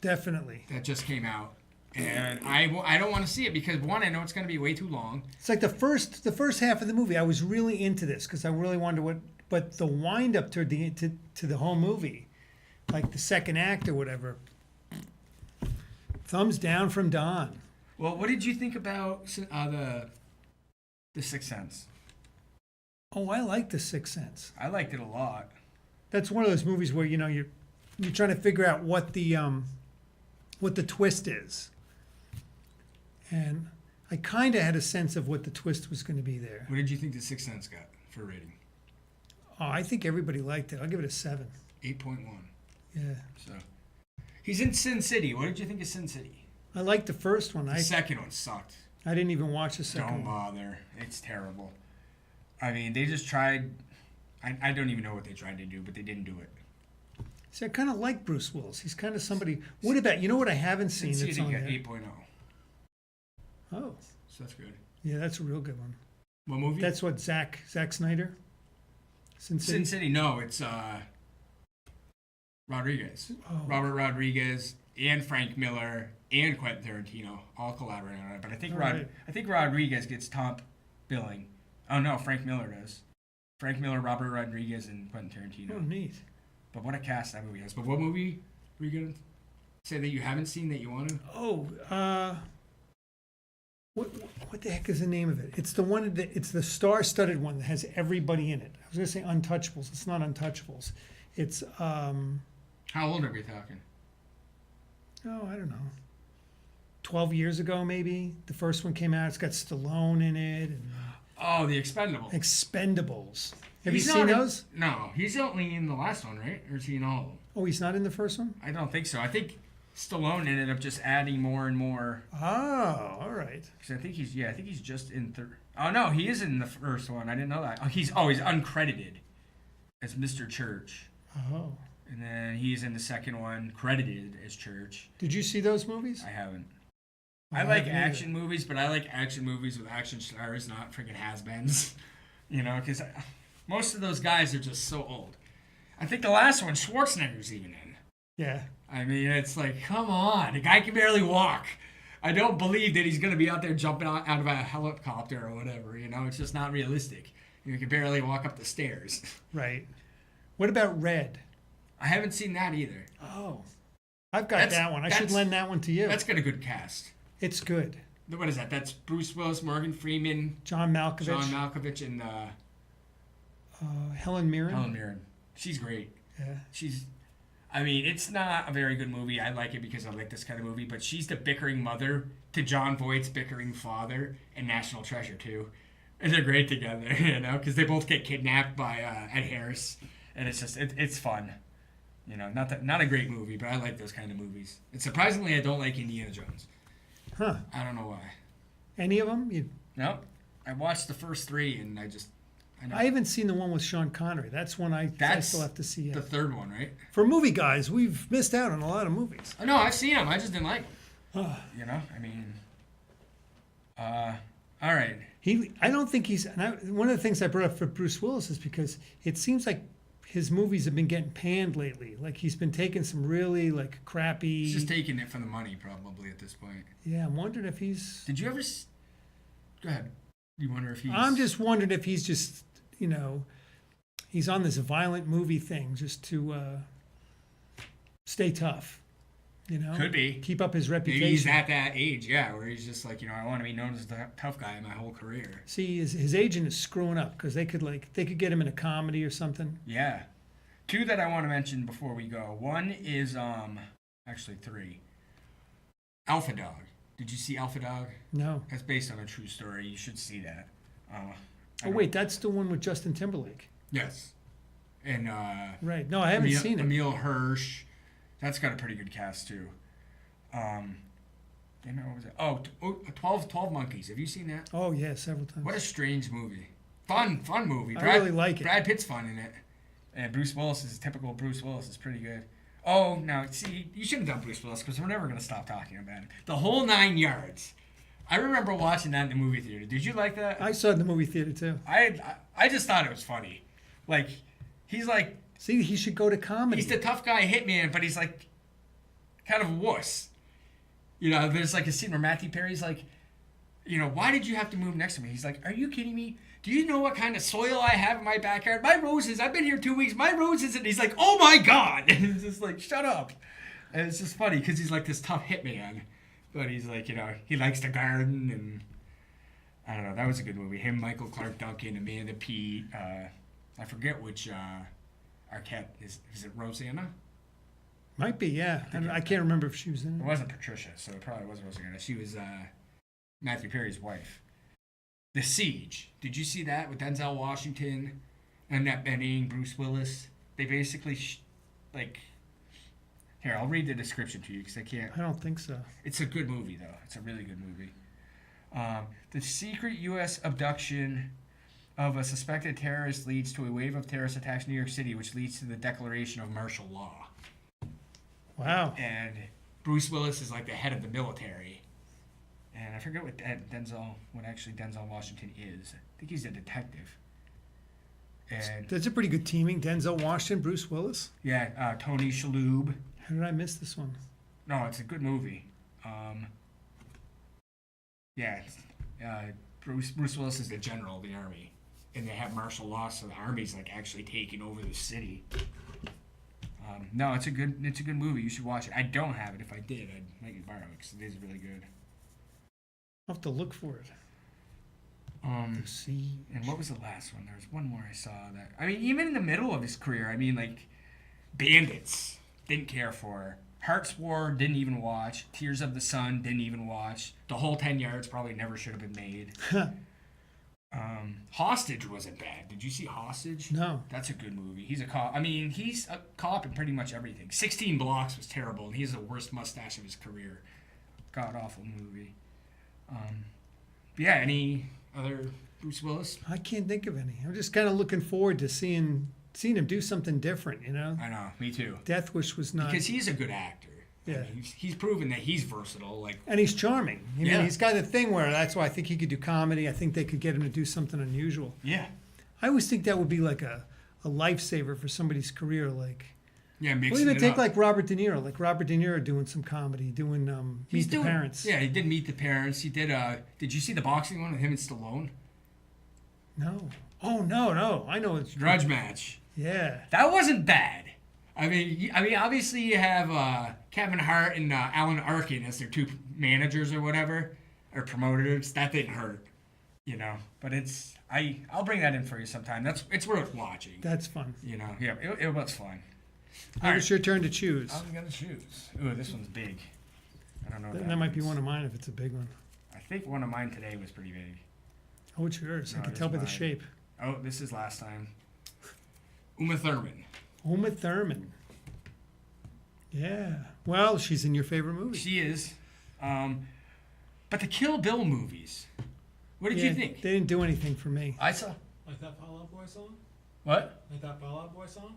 Definitely. That just came out. And I don't want to see it because, one, I know it's going to be way too long. It's like the first half of the movie, I was really into this because I really wanted but the wind up to the whole movie like the second act or whatever. Thumbs down from Don. Well, what did you think about the Sixth Sense? Oh, I like The Sixth Sense. I liked it a lot. That's one of those movies where you're trying to figure out what the twist is, and I kind of had a sense of what the twist was going to be there. What did you think the Sixth Sense got for rating? Oh, I think everybody liked it. I'll give it a 7. 8.1. Yeah, So he's in Sin City. What did you think of Sin City? I liked the first one. The second one sucked. I didn't even watch the second Don't one. bother. It's terrible. I mean, they just tried. I don't even know what they tried to do, but they didn't do it. See, I kind of like Bruce Willis. He's kind of somebody. What about, you know what I haven't seen Sin that's City on got there? 8.0. Oh, So that's good. yeah, that's a real good one. What movie? That's what Zack Snyder. Sin City. Sin City. No, it's Rodriguez. Oh. Robert Rodriguez and Frank Miller and Quentin Tarantino all collaborating on it. But I think All right. I think Rodriguez gets top billing. Oh no, Frank Miller does. Frank Miller, Robert Rodriguez, and Quentin Tarantino. Oh, neat. But what a cast that movie has. But what movie were you gonna say that you haven't seen that you want to? Oh, what the heck is the name of it? It's the one that it's the star-studded one that has everybody in it. I was gonna say Untouchables. It's not Untouchables. It's How old are we talking? oh, I don't know. 12 years ago, maybe the first one came out. It's got Stallone in it and Oh, The Expendables. Expendables. Have He's you seen not in- those? No, he's only in the last one, right? Or is he in all of them? Oh, he's not in the first one. I don't think so. I think Stallone ended up just adding more and more. Oh, all right. Because I think he's just in third. Oh no, he is in the first one. I didn't know that. He's uncredited as Mr. Church, Oh, and then he's in the second one credited as Church. did you see those movies? I haven't. Oh, I like haven't either. action movies, but I like action movies with action stars, not freaking has-beens. You know, because most of those guys are just so old. I think the last one, Schwarzenegger's even in. Yeah. I mean, it's like, come on. The guy can barely walk. I don't believe that he's going to be out there jumping out of a helicopter or whatever. You know, it's just not realistic. You can barely walk up the stairs. Right. What about Red? I haven't seen that either. Oh, I've got That's- that one. I should that's- lend that one to you. That's got a good cast. It's good. What is that? That's Bruce Willis, Morgan Freeman, John Malkovich, John Malkovich, and Helen Mirren. Helen Mirren. She's great. Yeah. I mean, it's not a very good movie. I like it because I like this kind of movie, but she's the bickering mother to John Voight's bickering father in National Treasure, too. And they're great together, you know, because they both get kidnapped by Ed Harris. And it's just, it's fun. You know, not a great movie, but I like those kind of movies. And surprisingly, I don't like Indiana Jones. Huh. I don't know why. Any of them? You, No, I watched the first three, and I know. I haven't seen the one with Sean Connery. That's one I That's still have to see yet. the third one, right? For movie guys, we've missed out on a lot of movies. Oh, no, I've seen them. I just didn't like them. You know, I mean, all right. I don't think he's. And one of the things I brought up for Bruce Willis is because it seems like his movies have been getting panned lately. Like he's been taking some really like crappy. He's just taking it for the money, probably at this point. Yeah, I'm wondering if he's. Did you ever? Go ahead. You wonder if he's. I'm just wondering if he's just, he's on this violent movie thing just to stay tough. Could be. Keep up his reputation. Maybe he's at that age, yeah, where he's just like, I want to be known as the tough guy my whole career. See, his agent is screwing up because they could get him in a comedy or something. Yeah. Two that I want to mention before we go. One is actually three. Alpha Dog. Did you see Alpha Dog? No. That's based on a true story. You should see that. Oh wait, that's the one with Justin Timberlake. Yes. And Right. No, I haven't seen it. Emil Hirsch. That's got a pretty good cast too. What was it? Oh, 12 Monkeys. Have you seen that? Oh yeah, several times. What a strange movie. Fun movie. I really like it. Brad Pitt's fun in it. And Bruce Willis is typical Bruce Willis is pretty good. Oh, now, see, you shouldn't have done Bruce Willis because we're never going to stop talking about it. The whole 9 yards. I remember watching that in the movie theater. Did you like that? I saw it in the movie theater too. I just thought it was funny. Like, he's like... See, he should go to comedy. He's the tough guy hitman, but he's like kind of a wuss. There's like a scene where Matthew Perry's like, why did you have to move next to me? He's like, are you kidding me? Do you know what kind of soil I have in my backyard? My roses, I've been here 2 weeks. My roses, and he's like, oh my God. And it's just like, shut up. And it's just funny because he's like this tough hitman. But he's like, he likes to garden. And I don't know. That was a good movie. Him, Michael Clark Duncan, Amanda Peet. I forget which Arquette is. Is it Rosanna? Might be, yeah. I can't remember if she was in It it. wasn't Patricia, so it probably wasn't Rosanna. She was Matthew Perry's wife. The Siege. Did you see that with Denzel Washington, Annette Bening, Bruce Willis? They basically, here, I'll read the description to you because I can't. I don't think so. It's a good movie, though. It's a really good movie. The secret U.S. abduction of a suspected terrorist leads to a wave of terrorist attacks in New York City, which leads to the declaration of martial law. Wow. And Bruce Willis is like the head of the military. And I forget what Denzel Washington is. I think he's a detective. And That's a pretty good teaming. Denzel Washington, Bruce Willis. yeah, Tony Shalhoub. How did I miss this one? No, it's a good movie. Bruce Willis is the general of the army, and they have martial law, so the army's like actually taking over the city. No, it's a good movie. You should watch it. I don't have it. If I did, I'd let you borrow it because it is really good. I'll have to look for it. The Siege. And what was the last one? There was one more I saw that. I mean, even in the middle of his career, I mean, like, Bandits, didn't care for. Hearts War, didn't even watch. Tears of the Sun, didn't even watch. The Whole 10 Yards probably never should have been made. Hostage wasn't bad. Did you see Hostage? No. That's a good movie. He's a cop. I mean, he's a cop in pretty much everything. 16 Blocks was terrible, and he has the worst mustache of his career. God-awful movie. Any other Bruce Willis? I can't think of any. I'm just kind of looking forward to seeing him do something different, I know, me too. Death Wish was not. Because he's a good actor. Yeah. I mean, he's proven that he's versatile. Like, And he's charming. I mean, Yeah. he's got a thing where that's why I think he could do comedy. I think they could get him to do something unusual. yeah, I always think that would be like a lifesaver for somebody's career. Like, mixing well, even it take up. like Robert De Niro. Like Robert De Niro doing some comedy, doing He's Meet the doing- Parents. Yeah, he did Meet the Parents. He did. Did you see the boxing one with him and Stallone? No. Oh no. I know it's Grudge Match. Yeah. That wasn't bad. I mean, obviously you have Kevin Hart and Alan Arkin as their two managers or whatever, or promoters. That didn't hurt, But I'll bring that in for you sometime. It's worth watching. That's fun. Yeah, it was fun. Now it's your turn to choose. I'm gonna choose. Ooh, this one's big. I don't know. That might be one of mine if it's a big one. I think one of mine today was pretty big. Oh, it's yours. I No, can it's tell by the mine. shape. Oh, this is last time. Uma Thurman. Uma Thurman. Yeah. Well, she's in your favorite movie. She is. But the Kill Bill movies. What did Yeah, you think? They didn't do anything for me. I saw. Like that Fall Out Boy song? What? Like that Fall Out Boy song?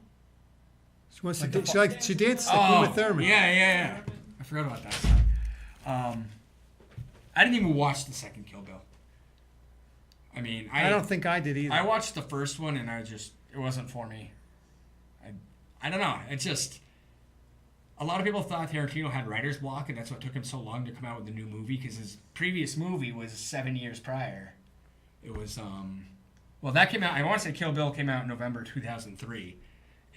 She wants Like to. the She danced like Uma Thurman. Yeah. I forgot about that song. I didn't even watch the second Kill Bill. I mean, I don't think I did either. I watched the first one and it wasn't for me. I don't know. It just, a lot of people thought Tarantino had writer's block and that's what took him so long to come out with the new movie because his previous movie was 7 years prior. It was, that came out, I want to say Kill Bill came out in November 2003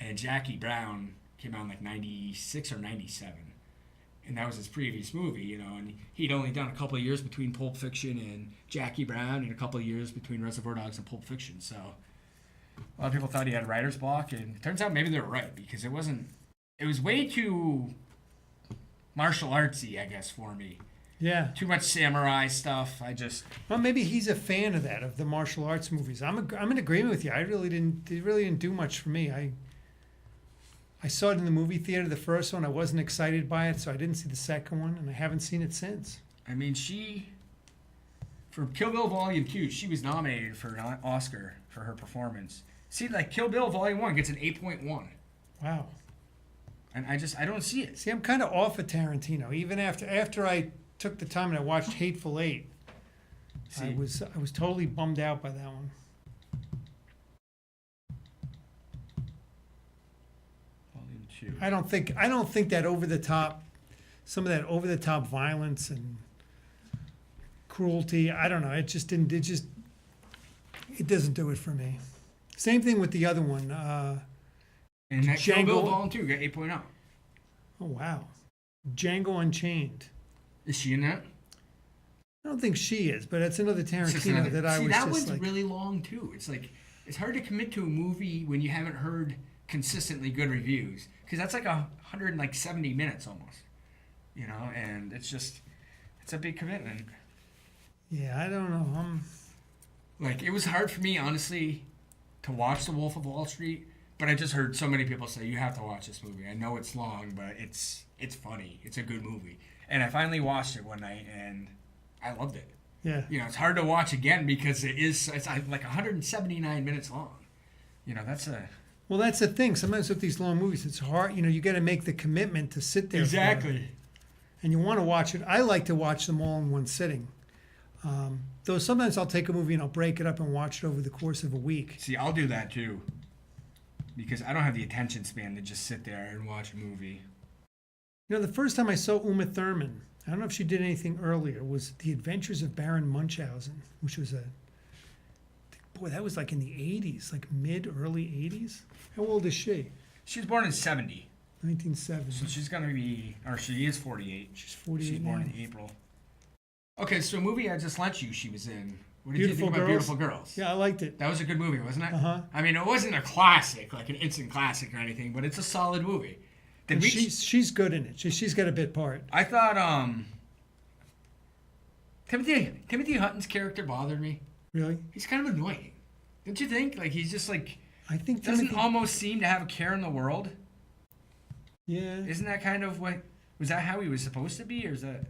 and Jackie Brown came out in like 96 or 97. And that was his previous movie, and he'd only done a couple of years between Pulp Fiction and Jackie Brown and a couple of years between Reservoir Dogs and Pulp Fiction. So a lot of people thought he had writer's block, and it turns out maybe they were right because it was way too martial artsy, I guess, for me. Yeah. Too much samurai stuff. Well, maybe he's a fan of that, of the martial arts movies. I'm in agreement with you. It really didn't do much for me. I saw it in the movie theater, the first one. I wasn't excited by it, so I didn't see the second one, and I haven't seen it since. I mean, for Kill Bill Volume 2, she was nominated for an Oscar for her performance. See, like Kill Bill Volume 1 gets an 8.1. Wow. And I don't see it. See, I'm kind of off of Tarantino. Even after I took the time and I watched Hateful Eight, I was totally bummed out by that one. Volume 2. I don't think that some of that over the top violence and cruelty. I don't know. It just didn't. It doesn't do it for me. Same thing with the other one. And that Kill Django- Bill Volume 2 got 8.0. Oh wow, Django Unchained. Is she in that? I don't think she is, but it's another It's Tarantino just another- that I See, was that just one's like. really long too. It's like it's hard to commit to a movie when you haven't heard consistently good reviews because that's like 170 minutes almost, you know, and it's a big commitment. Yeah, I don't know. Like it was hard for me honestly to watch The Wolf of Wall Street, but I just heard so many people say you have to watch this movie. I know it's long, but it's funny. It's a good movie, and I finally watched it one night and I loved it. Yeah. You know, it's hard to watch again because it's like 179 minutes long. You know, that's a Well, that's the thing. Sometimes with these long movies, it's hard. You know, you got to make the commitment to sit there. for it. And you want to watch it. I like to watch them all in one sitting. Though sometimes I'll take a movie and I'll break it up and watch it over the course of a week. See, I'll do that too. Because I don't have the attention span to just sit there and watch a movie. You know, the first time I saw Uma Thurman, I don't know if she did anything earlier, was The Adventures of Baron Munchausen, which was boy, that was like in the 80s, like early 80s. How old is she? She was born in 70. 1970. So she's going to be, or she is 48. She's 48 She's born now. in April. Okay, so a movie I just lent you she was in. What did Beautiful you think about Girls? Beautiful Girls? Yeah, I liked it. That was a good movie, wasn't it? Uh-huh. I mean, it wasn't a classic, like an instant classic or anything, but it's a solid movie. Did And we, she's good in it. She's got a bit part. I thought Timothy Hutton's character bothered me. Really? He's kind of annoying. Don't you think? Like he's just like I think doesn't Timothy, almost seem to have a care in the world. yeah. Isn't that kind of what was that how he was supposed to be, or is that?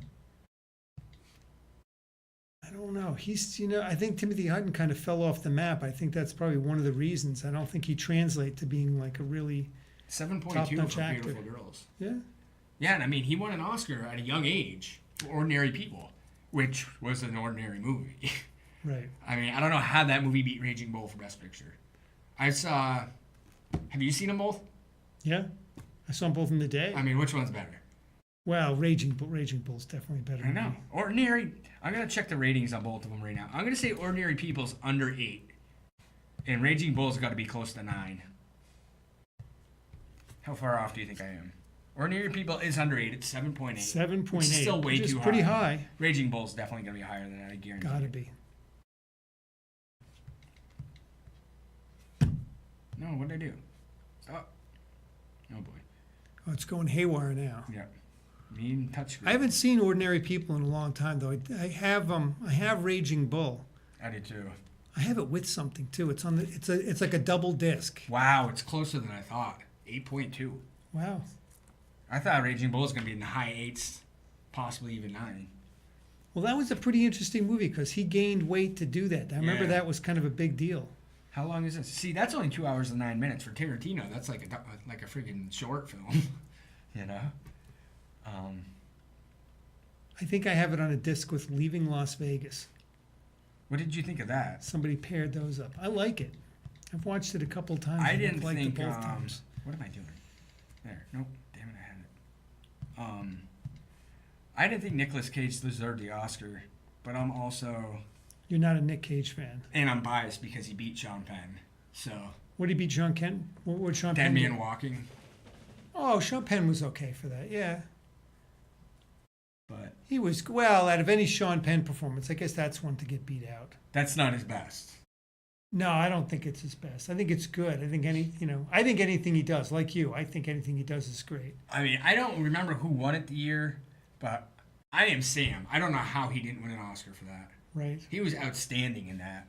I don't know. He's, you know, I think Timothy Hutton kind of fell off the map. I think that's probably one of the reasons. I don't think he translates to being like a really, 7.2 Top-notch for actor. Beautiful Girls. yeah. Yeah, and I mean he won an Oscar at a young age for Ordinary People, which was an ordinary movie. Right. I mean, I don't know how that movie beat Raging Bull for Best Picture. I saw. Have you seen them both? Yeah. I saw them both in the day. I mean, which one's better? Well, Raging Bull's definitely better. I than know. me. Ordinary. I'm gonna check the ratings on both of them right now. I'm gonna say Ordinary People's under 8, and Raging Bull's got to be close to 9. How far off do you think I am? Ordinary People is under 8. It's 7.8. 7.8. It's still way which is too pretty high. high. Raging Bull's definitely gonna be higher than that. I guarantee. Gotta it. be. No, what did I do? Stop. Oh boy. Oh, it's going haywire now. Yeah. Mean touchscreen. I haven't seen Ordinary People in a long time, though. I have Raging Bull. I did too. I have it with something too. It's on the. It's like a double disc. Wow, it's closer than I thought. 8.2. Wow. I thought Raging Bull was gonna be in the high 8s, possibly even 9. Well, that was a pretty interesting movie because he gained weight to do that. I remember Yeah. that was kind of a big deal. How long is this? See, that's only 2 hours and 9 minutes for Tarantino. That's like a freaking short film, you know. I think I have it on a disc with Leaving Las Vegas. What did you think of that? Somebody paired those up. I like it. I've watched it a couple times. I and didn't I've liked think. it both times. What am I doing? There. Nope. Damn it, I had it. I didn't think Nicolas Cage deserved the Oscar, but I'm also, You're not a Nick Cage fan. and I'm biased because he beat Sean Penn. So What did he beat Sean Penn? What would Sean Dead Penn Man do? Walking, Oh, Sean Penn was okay for that. Yeah. but He was, well, out of any Sean Penn performance, I guess that's one to get beat out. that's not his best. No, I don't think it's his best. I think it's good. I think I think anything he does, like you, I think anything he does is great. I mean, I don't remember who won it the year, but I Am Sam. I don't know how he didn't win an Oscar for that. Right. He was outstanding in that.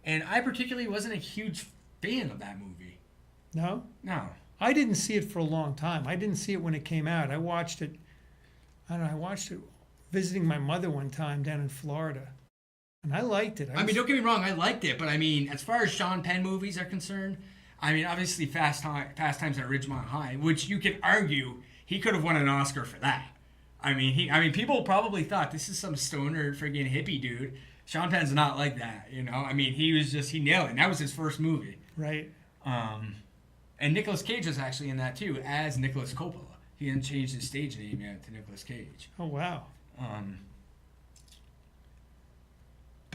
And I particularly wasn't a huge fan of that movie. No? No. I didn't see it for a long time. I didn't see it when it came out. I watched it visiting my mother one time down in Florida. And I liked it. I mean, don't get me wrong, I liked it, but I mean, as far as Sean Penn movies are concerned, I mean, obviously Fast Times at Ridgemont High, which you could argue he could have won an Oscar for that. I mean, people probably thought this is some stoner friggin' hippie dude. Sean Penn's not like that, you know? I mean, he nailed it. And that was his first movie. Right. And Nicolas Cage was actually in that too, as Nicolas Coppola. He didn't change his stage name yet to Nicolas Cage. Oh, wow.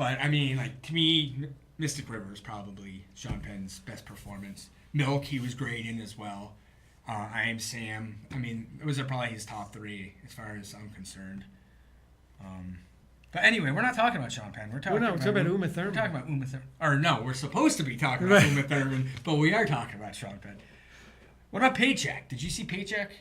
But I mean, like to me, Mystic River is probably Sean Penn's best performance. Milk, he was great in as well. I Am Sam. I mean, those are probably his top three as far as I'm concerned. But anyway, we're not talking about Sean Penn. We're talking talking about Uma Thurman. We're talking about Uma Thurman. Or no, we're supposed to be talking about Uma Thurman, but we are talking about Sean Penn. What about Paycheck? Did you see Paycheck?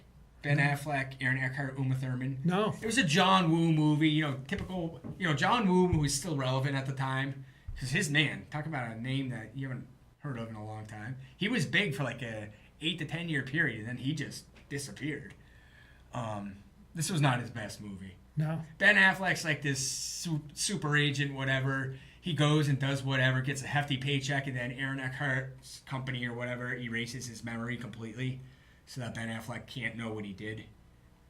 Ben Affleck, Aaron Eckhart, Uma Thurman. No. It was a John Woo movie. Typical. John Woo, who was still relevant at the time, because his man. Talk about a name that you haven't heard of in a long time. He was big for like a 8 to 10 year period, and then he just disappeared. This was not his best movie. No. Ben Affleck's like this super agent, whatever. He goes and does whatever, gets a hefty paycheck, and then Aaron Eckhart's company or whatever erases his memory completely so that Ben Affleck can't know what he did.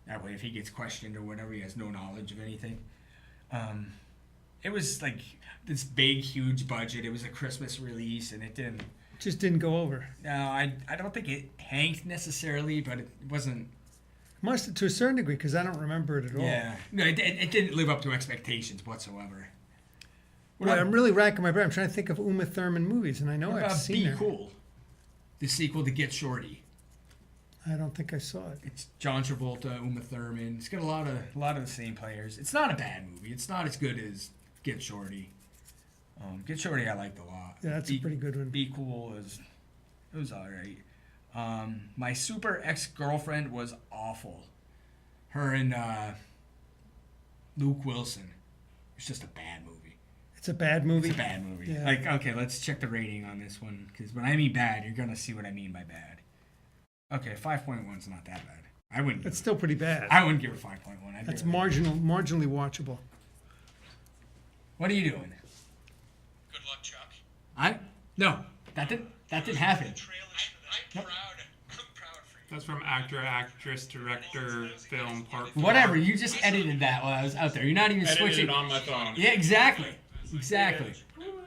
That way, if he gets questioned or whatever, he has no knowledge of anything. It was like this big, huge budget. It was a Christmas release, and it didn't... Just didn't go over. No, I don't think it tanked necessarily, but it wasn't... Must to a certain degree, because I don't remember it at all. Yeah. No, it didn't live up to expectations whatsoever. Boy, I'm really racking my brain. I'm trying to think of Uma Thurman movies, and I know What I've about seen Be her. Cool? The sequel to Get Shorty. I don't think I saw it. It's John Travolta, Uma Thurman. It's got a lot of the same players. It's not a bad movie. It's not as good as Get Shorty. Get Shorty I liked a lot. Yeah, that's a pretty good one. Be Cool it was all right. My Super Ex-Girlfriend was awful. Her and Luke Wilson. It's just a bad movie. It's a bad movie? It's a bad movie. Yeah. Like, okay, let's check the rating on this one, because when I mean bad, you're going to see what I mean by bad. Okay, 5.1 is not that bad. I wouldn't. It's still pretty bad. I wouldn't give it 5.1. That's marginally watchable. What are you doing? Good luck, Chuck. No, that didn't happen. I'm proud. I'm proud for you. That's from actor, actress, director, film, part. Whatever. You just edited that while I was out there. You're not even Edited switching. it on my phone. Yeah, exactly.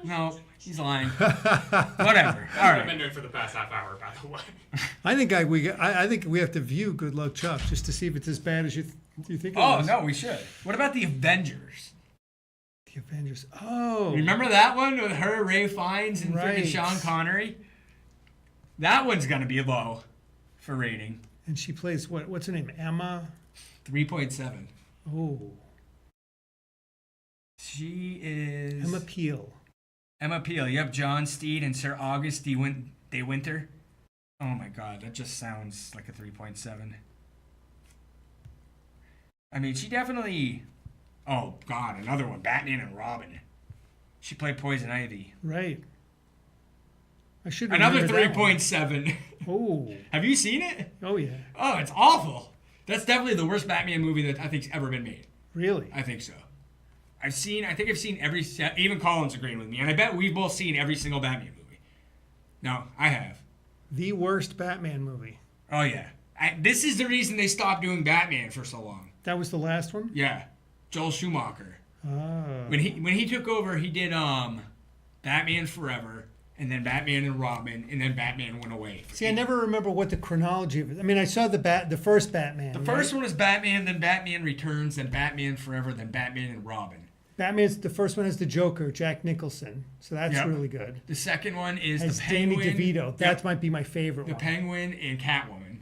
No, he's lying. Whatever. All I've been right. doing it for the past half hour, by the way. I think we have to view Good Luck Chuck just to see if it's as bad as you think it Oh is. no, we should. What about the Avengers? The Avengers. Oh. Remember that one with her, Ray Fiennes, and Right. freaking Sean Connery? That one's gonna be low for rating. And she plays what's her name? Emma? 3.7. Oh. She is Emma Peel. Emma Peel. Yep, John Steed and Sir August De Winter. Oh my God, that just sounds like a 3.7. I mean, she definitely. Oh God, another one. Batman and Robin. She played Poison Ivy. Right. I should Another remember that one. 3.7. Oh. Have you seen it? Oh yeah. Oh, it's awful. That's definitely the worst Batman movie that I think's ever been made. Really? I think so. I think I've seen every. Even Colin's agreeing with me, and I bet we've both seen every single Batman movie. No, I have. The worst Batman movie. Oh yeah. This is the reason they stopped doing Batman for so long. That was the last one? Yeah, Joel Schumacher. Oh. When he took over, he did Batman Forever, and then Batman and Robin, and then Batman went away. See, I never remember what the chronology of it. I mean, I saw the first Batman. The first one was Batman, then Batman Returns, then Batman Forever, then Batman and Robin. The first one has the Joker, Jack Nicholson. So that's Yep. really good. The second one is Has the Danny Penguin. DeVito. That Yep. might be my favorite The one. Penguin and Catwoman,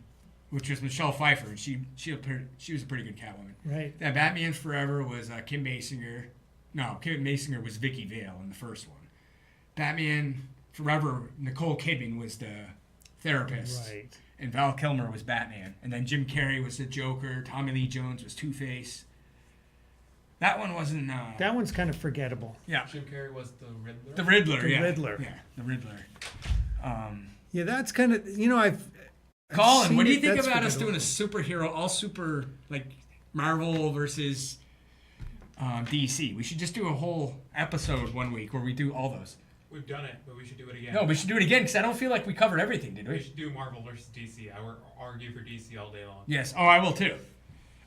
which was Michelle Pfeiffer. And she was a pretty good Catwoman. Right. That Batman Forever was Kim Basinger. No, Kim Basinger was Vicky Vale in the first one. Batman Forever, Nicole Kidman was the therapist. Right. And Val Kilmer was Batman. And then Jim Carrey was the Joker. Tommy Lee Jones was Two-Face. That one wasn't... That one's kind of forgettable. yeah. Jim Carrey was the Riddler. The Riddler, The yeah. Riddler. Yeah, the Riddler. Yeah, that's kind of, I've Colin, seen what do you it, think that's about us forgettable. doing a superhero, all super, like, Marvel versus DC? We should just do a whole episode one week where we do all those. We've done it, but we should do it again. No, we should do it again because I don't feel like we covered everything, did We we? should do Marvel versus DC. I will argue for DC all day long. Yes. Oh, I will too.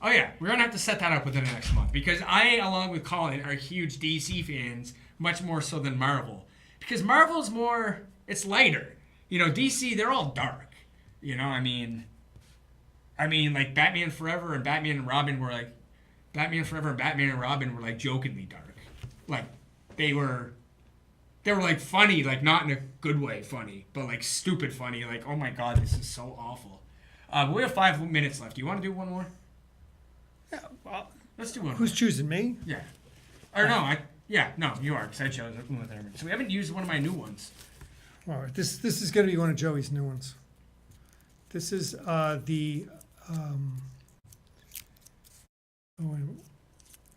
Oh, yeah. We're going to have to set that up within the next month because I, along with Colin, are huge DC fans, much more so than Marvel. Because Marvel's more, it's lighter. DC, they're all dark. I mean, like Batman Forever and Batman and Robin were like, Batman Forever and Batman and Robin were like jokingly dark. Like, they were like funny, like not in a good way funny, but like stupid funny. Like, oh my god, this is so awful. We have 5 minutes left. Do you want to do one more? Yeah, well, Let's do one. who's choosing me? Yeah. Or no, no, you are, because I chose Uma Thurman. So we haven't used one of my new ones. All right, this is going to be one of Joey's new ones. This is the.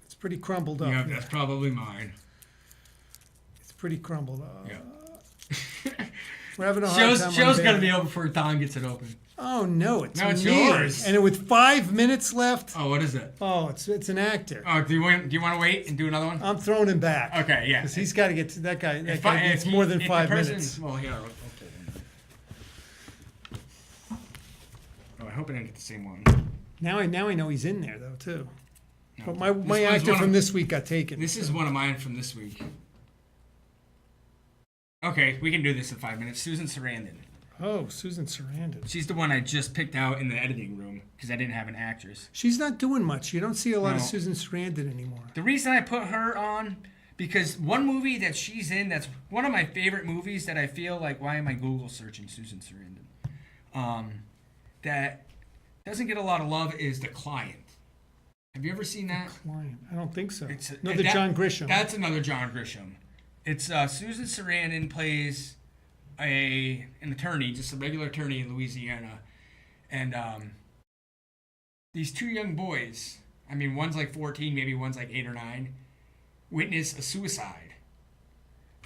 It's pretty crumbled up. Yeah, here. that's probably mine. It's pretty crumbled up. Yeah. We're having a hard time. Show's gonna unveiling. be over before Don gets it open. Oh no, it's No, it's me. yours. And with 5 minutes left. Oh, what is it? Oh, it's an actor. Oh, do you want to wait and do another one? I'm throwing him back. Okay, yeah. Because he's got to get to that guy. That If guy I- needs if more he- than if 5 the person- minutes. Well, yeah. Okay. Oh, I hope I didn't get the same one. Now I know he's in there though too. No. But my This one's actor one from of- this week got taken. This is one of mine from this week. Okay, we can do this in 5 minutes. Susan Sarandon. Oh, Susan Sarandon. She's the one I just picked out in the editing room because I didn't have an actress. She's not doing much. You don't see a lot of No. Susan Sarandon anymore. The reason I put her on, because one movie that she's in that's one of my favorite movies that I feel like, why am I Google searching Susan Sarandon? That doesn't get a lot of love is The Client. Have you ever seen that? Client. I don't think so. It's Another John Grisham. That's another John Grisham. It's Susan Sarandon plays an attorney, just a regular attorney in Louisiana, and these 2 young boys. I mean, one's like 14, maybe one's like 8 or 9. Witness a suicide,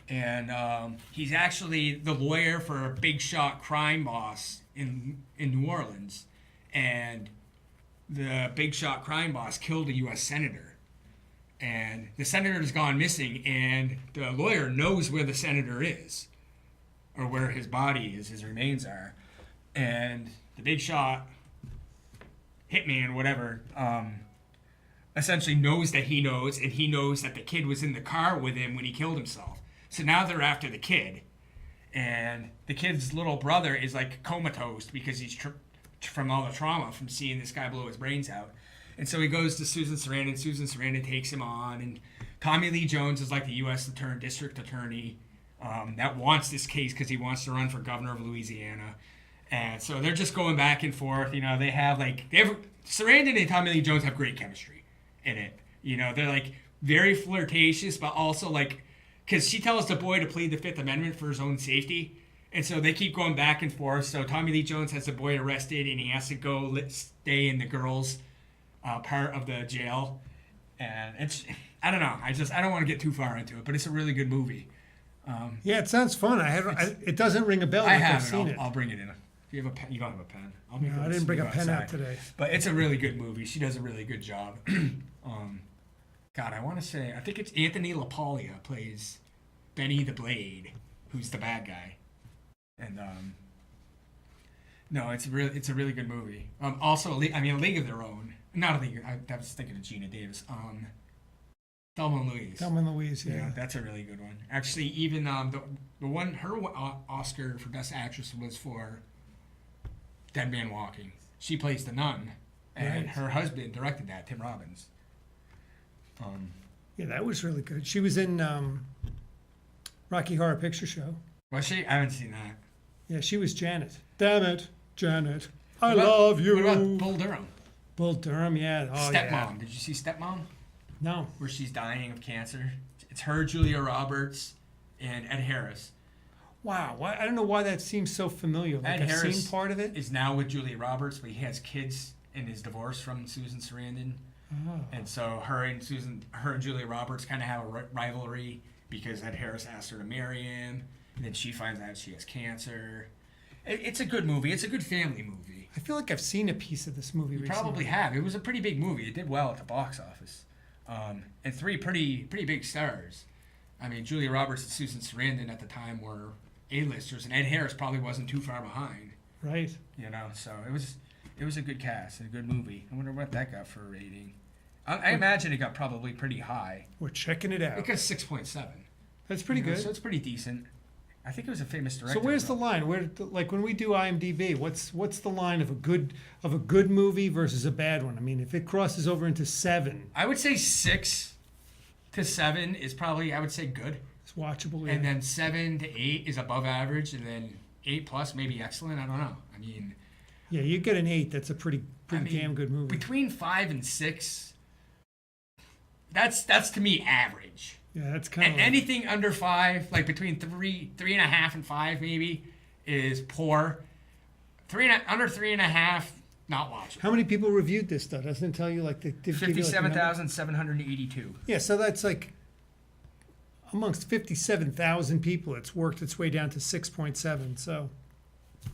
and he's actually the lawyer for a big shot crime boss in New Orleans, and the big shot crime boss killed a U.S. senator. And the senator's gone missing, and the lawyer knows where the senator is, or where his body is, his remains are. And the big shot, Hitman, whatever, essentially knows that he knows, and he knows that the kid was in the car with him when he killed himself. So now they're after the kid. And the kid's little brother is like comatose because he's from all the trauma from seeing this guy blow his brains out. And so he goes to Susan Sarandon. Susan Sarandon takes him on, and Tommy Lee Jones is like the U.S. district attorney that wants this case because he wants to run for governor of Louisiana. And so they're just going back and forth. You know, Sarandon and Tommy Lee Jones have great chemistry in it. You know, they're like very flirtatious, but also like, because she tells the boy to plead the Fifth Amendment for his own safety. And so they keep going back and forth. So Tommy Lee Jones has the boy arrested, and he has to go stay in the girls' part of the jail. And it's, I don't know. I don't want to get too far into it, but it's a really good movie. Yeah, it sounds fun. It doesn't ring a bell. I Like I've have seen it. it. I'll bring it in. If you have a pen, you don't have a pen. I'll make No, it I didn't bring a go pen out outside. today. But it's a really good movie. She does a really good job. God, I want to say, I think it's Anthony LaPaglia plays Benny the Blade, who's the bad guy. And no, it's a really good movie. Also, A League of Their Own. Not a League. I was thinking of Gina Davis. Thelma and Louise. Thelma and Louise, yeah. Yeah, that's a really good one. Actually, even the one, her Oscar for Best Actress was for Dead Man Walking. She plays the nun, and Right. her husband directed that, Tim Robbins. Yeah, that was really good. She was in Rocky Horror Picture Show. Was she? I haven't seen that. Yeah, she was Janet. Damn it, Janet. I What about- love you. What about Bull Durham? Bull Durham, yeah. Oh, Stepmom. yeah. Did you see Stepmom? No. Where she's dying of cancer. It's her, Julia Roberts, and Ed Harris. Wow. I don't know why that seems so familiar. Like Ed I've Harris seen part of it. is now with Julia Roberts, but he has kids in his divorce from Susan Sarandon. Oh. And so her and Julia Roberts kind of have a rivalry because Ed Harris asked her to marry him, and then she finds out she has cancer. It's a good movie. It's a good family movie. I feel like I've seen a piece of this movie You recently. probably have. It was a pretty big movie. It did well at the box office, and 3 pretty big stars. I mean, Julia Roberts and Susan Sarandon at the time were A-listers, and Ed Harris probably wasn't too far behind. Right. You know, so it was a good cast, a good movie. I wonder what that got for a rating. I imagine it got probably pretty high. We're checking it out. It got 6.7. That's pretty good. So it's pretty decent. I think it was a famous director. So where's the line? Like when we do IMDb, what's the line of a good movie versus a bad one? I mean, if it crosses over into 7, I would say 6. to 7 is probably, I would say, good. It's watchable. And Yeah. then 7 to 8 is above average, and then 8 plus maybe excellent. I don't know. I mean, Yeah, you get an 8. That's a pretty I mean, damn good movie. between 5 and 6, that's to me average. Yeah, that's kind And of. anything under 5, like between 3.5 and 5 maybe, is poor. Under 3.5, not watchable. How many people reviewed this though? Doesn't it tell you like the give you, like, the number? 57,782. Yeah, so that's like amongst 57,000 people, it's worked its way down to 6.7. So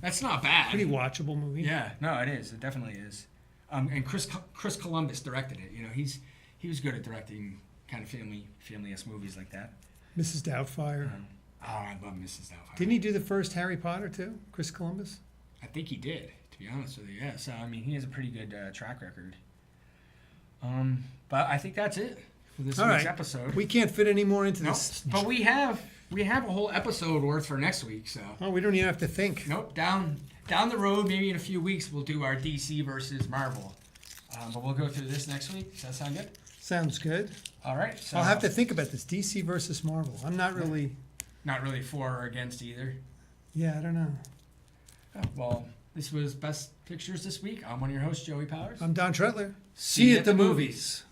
That's not bad. pretty watchable movie. Yeah, no, it is. It definitely is. And Chris Columbus directed it. You know, he was good at directing kind of family-esque movies like that. Mrs. Doubtfire. Oh, I love Mrs. Doubtfire. Didn't he do the first Harry Potter too? Chris Columbus. I think he did, to be honest with you. Yeah, so I mean, he has a pretty good track record. But I think that's it for this All week's right. episode. We can't fit any more into Nope. this. But we have a whole episode worth for next week. So Oh, we don't even have to think. nope, down the road, maybe in a few weeks, we'll do our DC versus Marvel. But we'll go through this next week. Does that sound good? Sounds good. All right. So I'll have to think about this DC versus Marvel. I'm not really. not really for or against either. Yeah, I don't know. Oh, well, this was Best Pictures this week. I'm one of your hosts, Joey Powers. I'm Don Tretler. See you at the movies.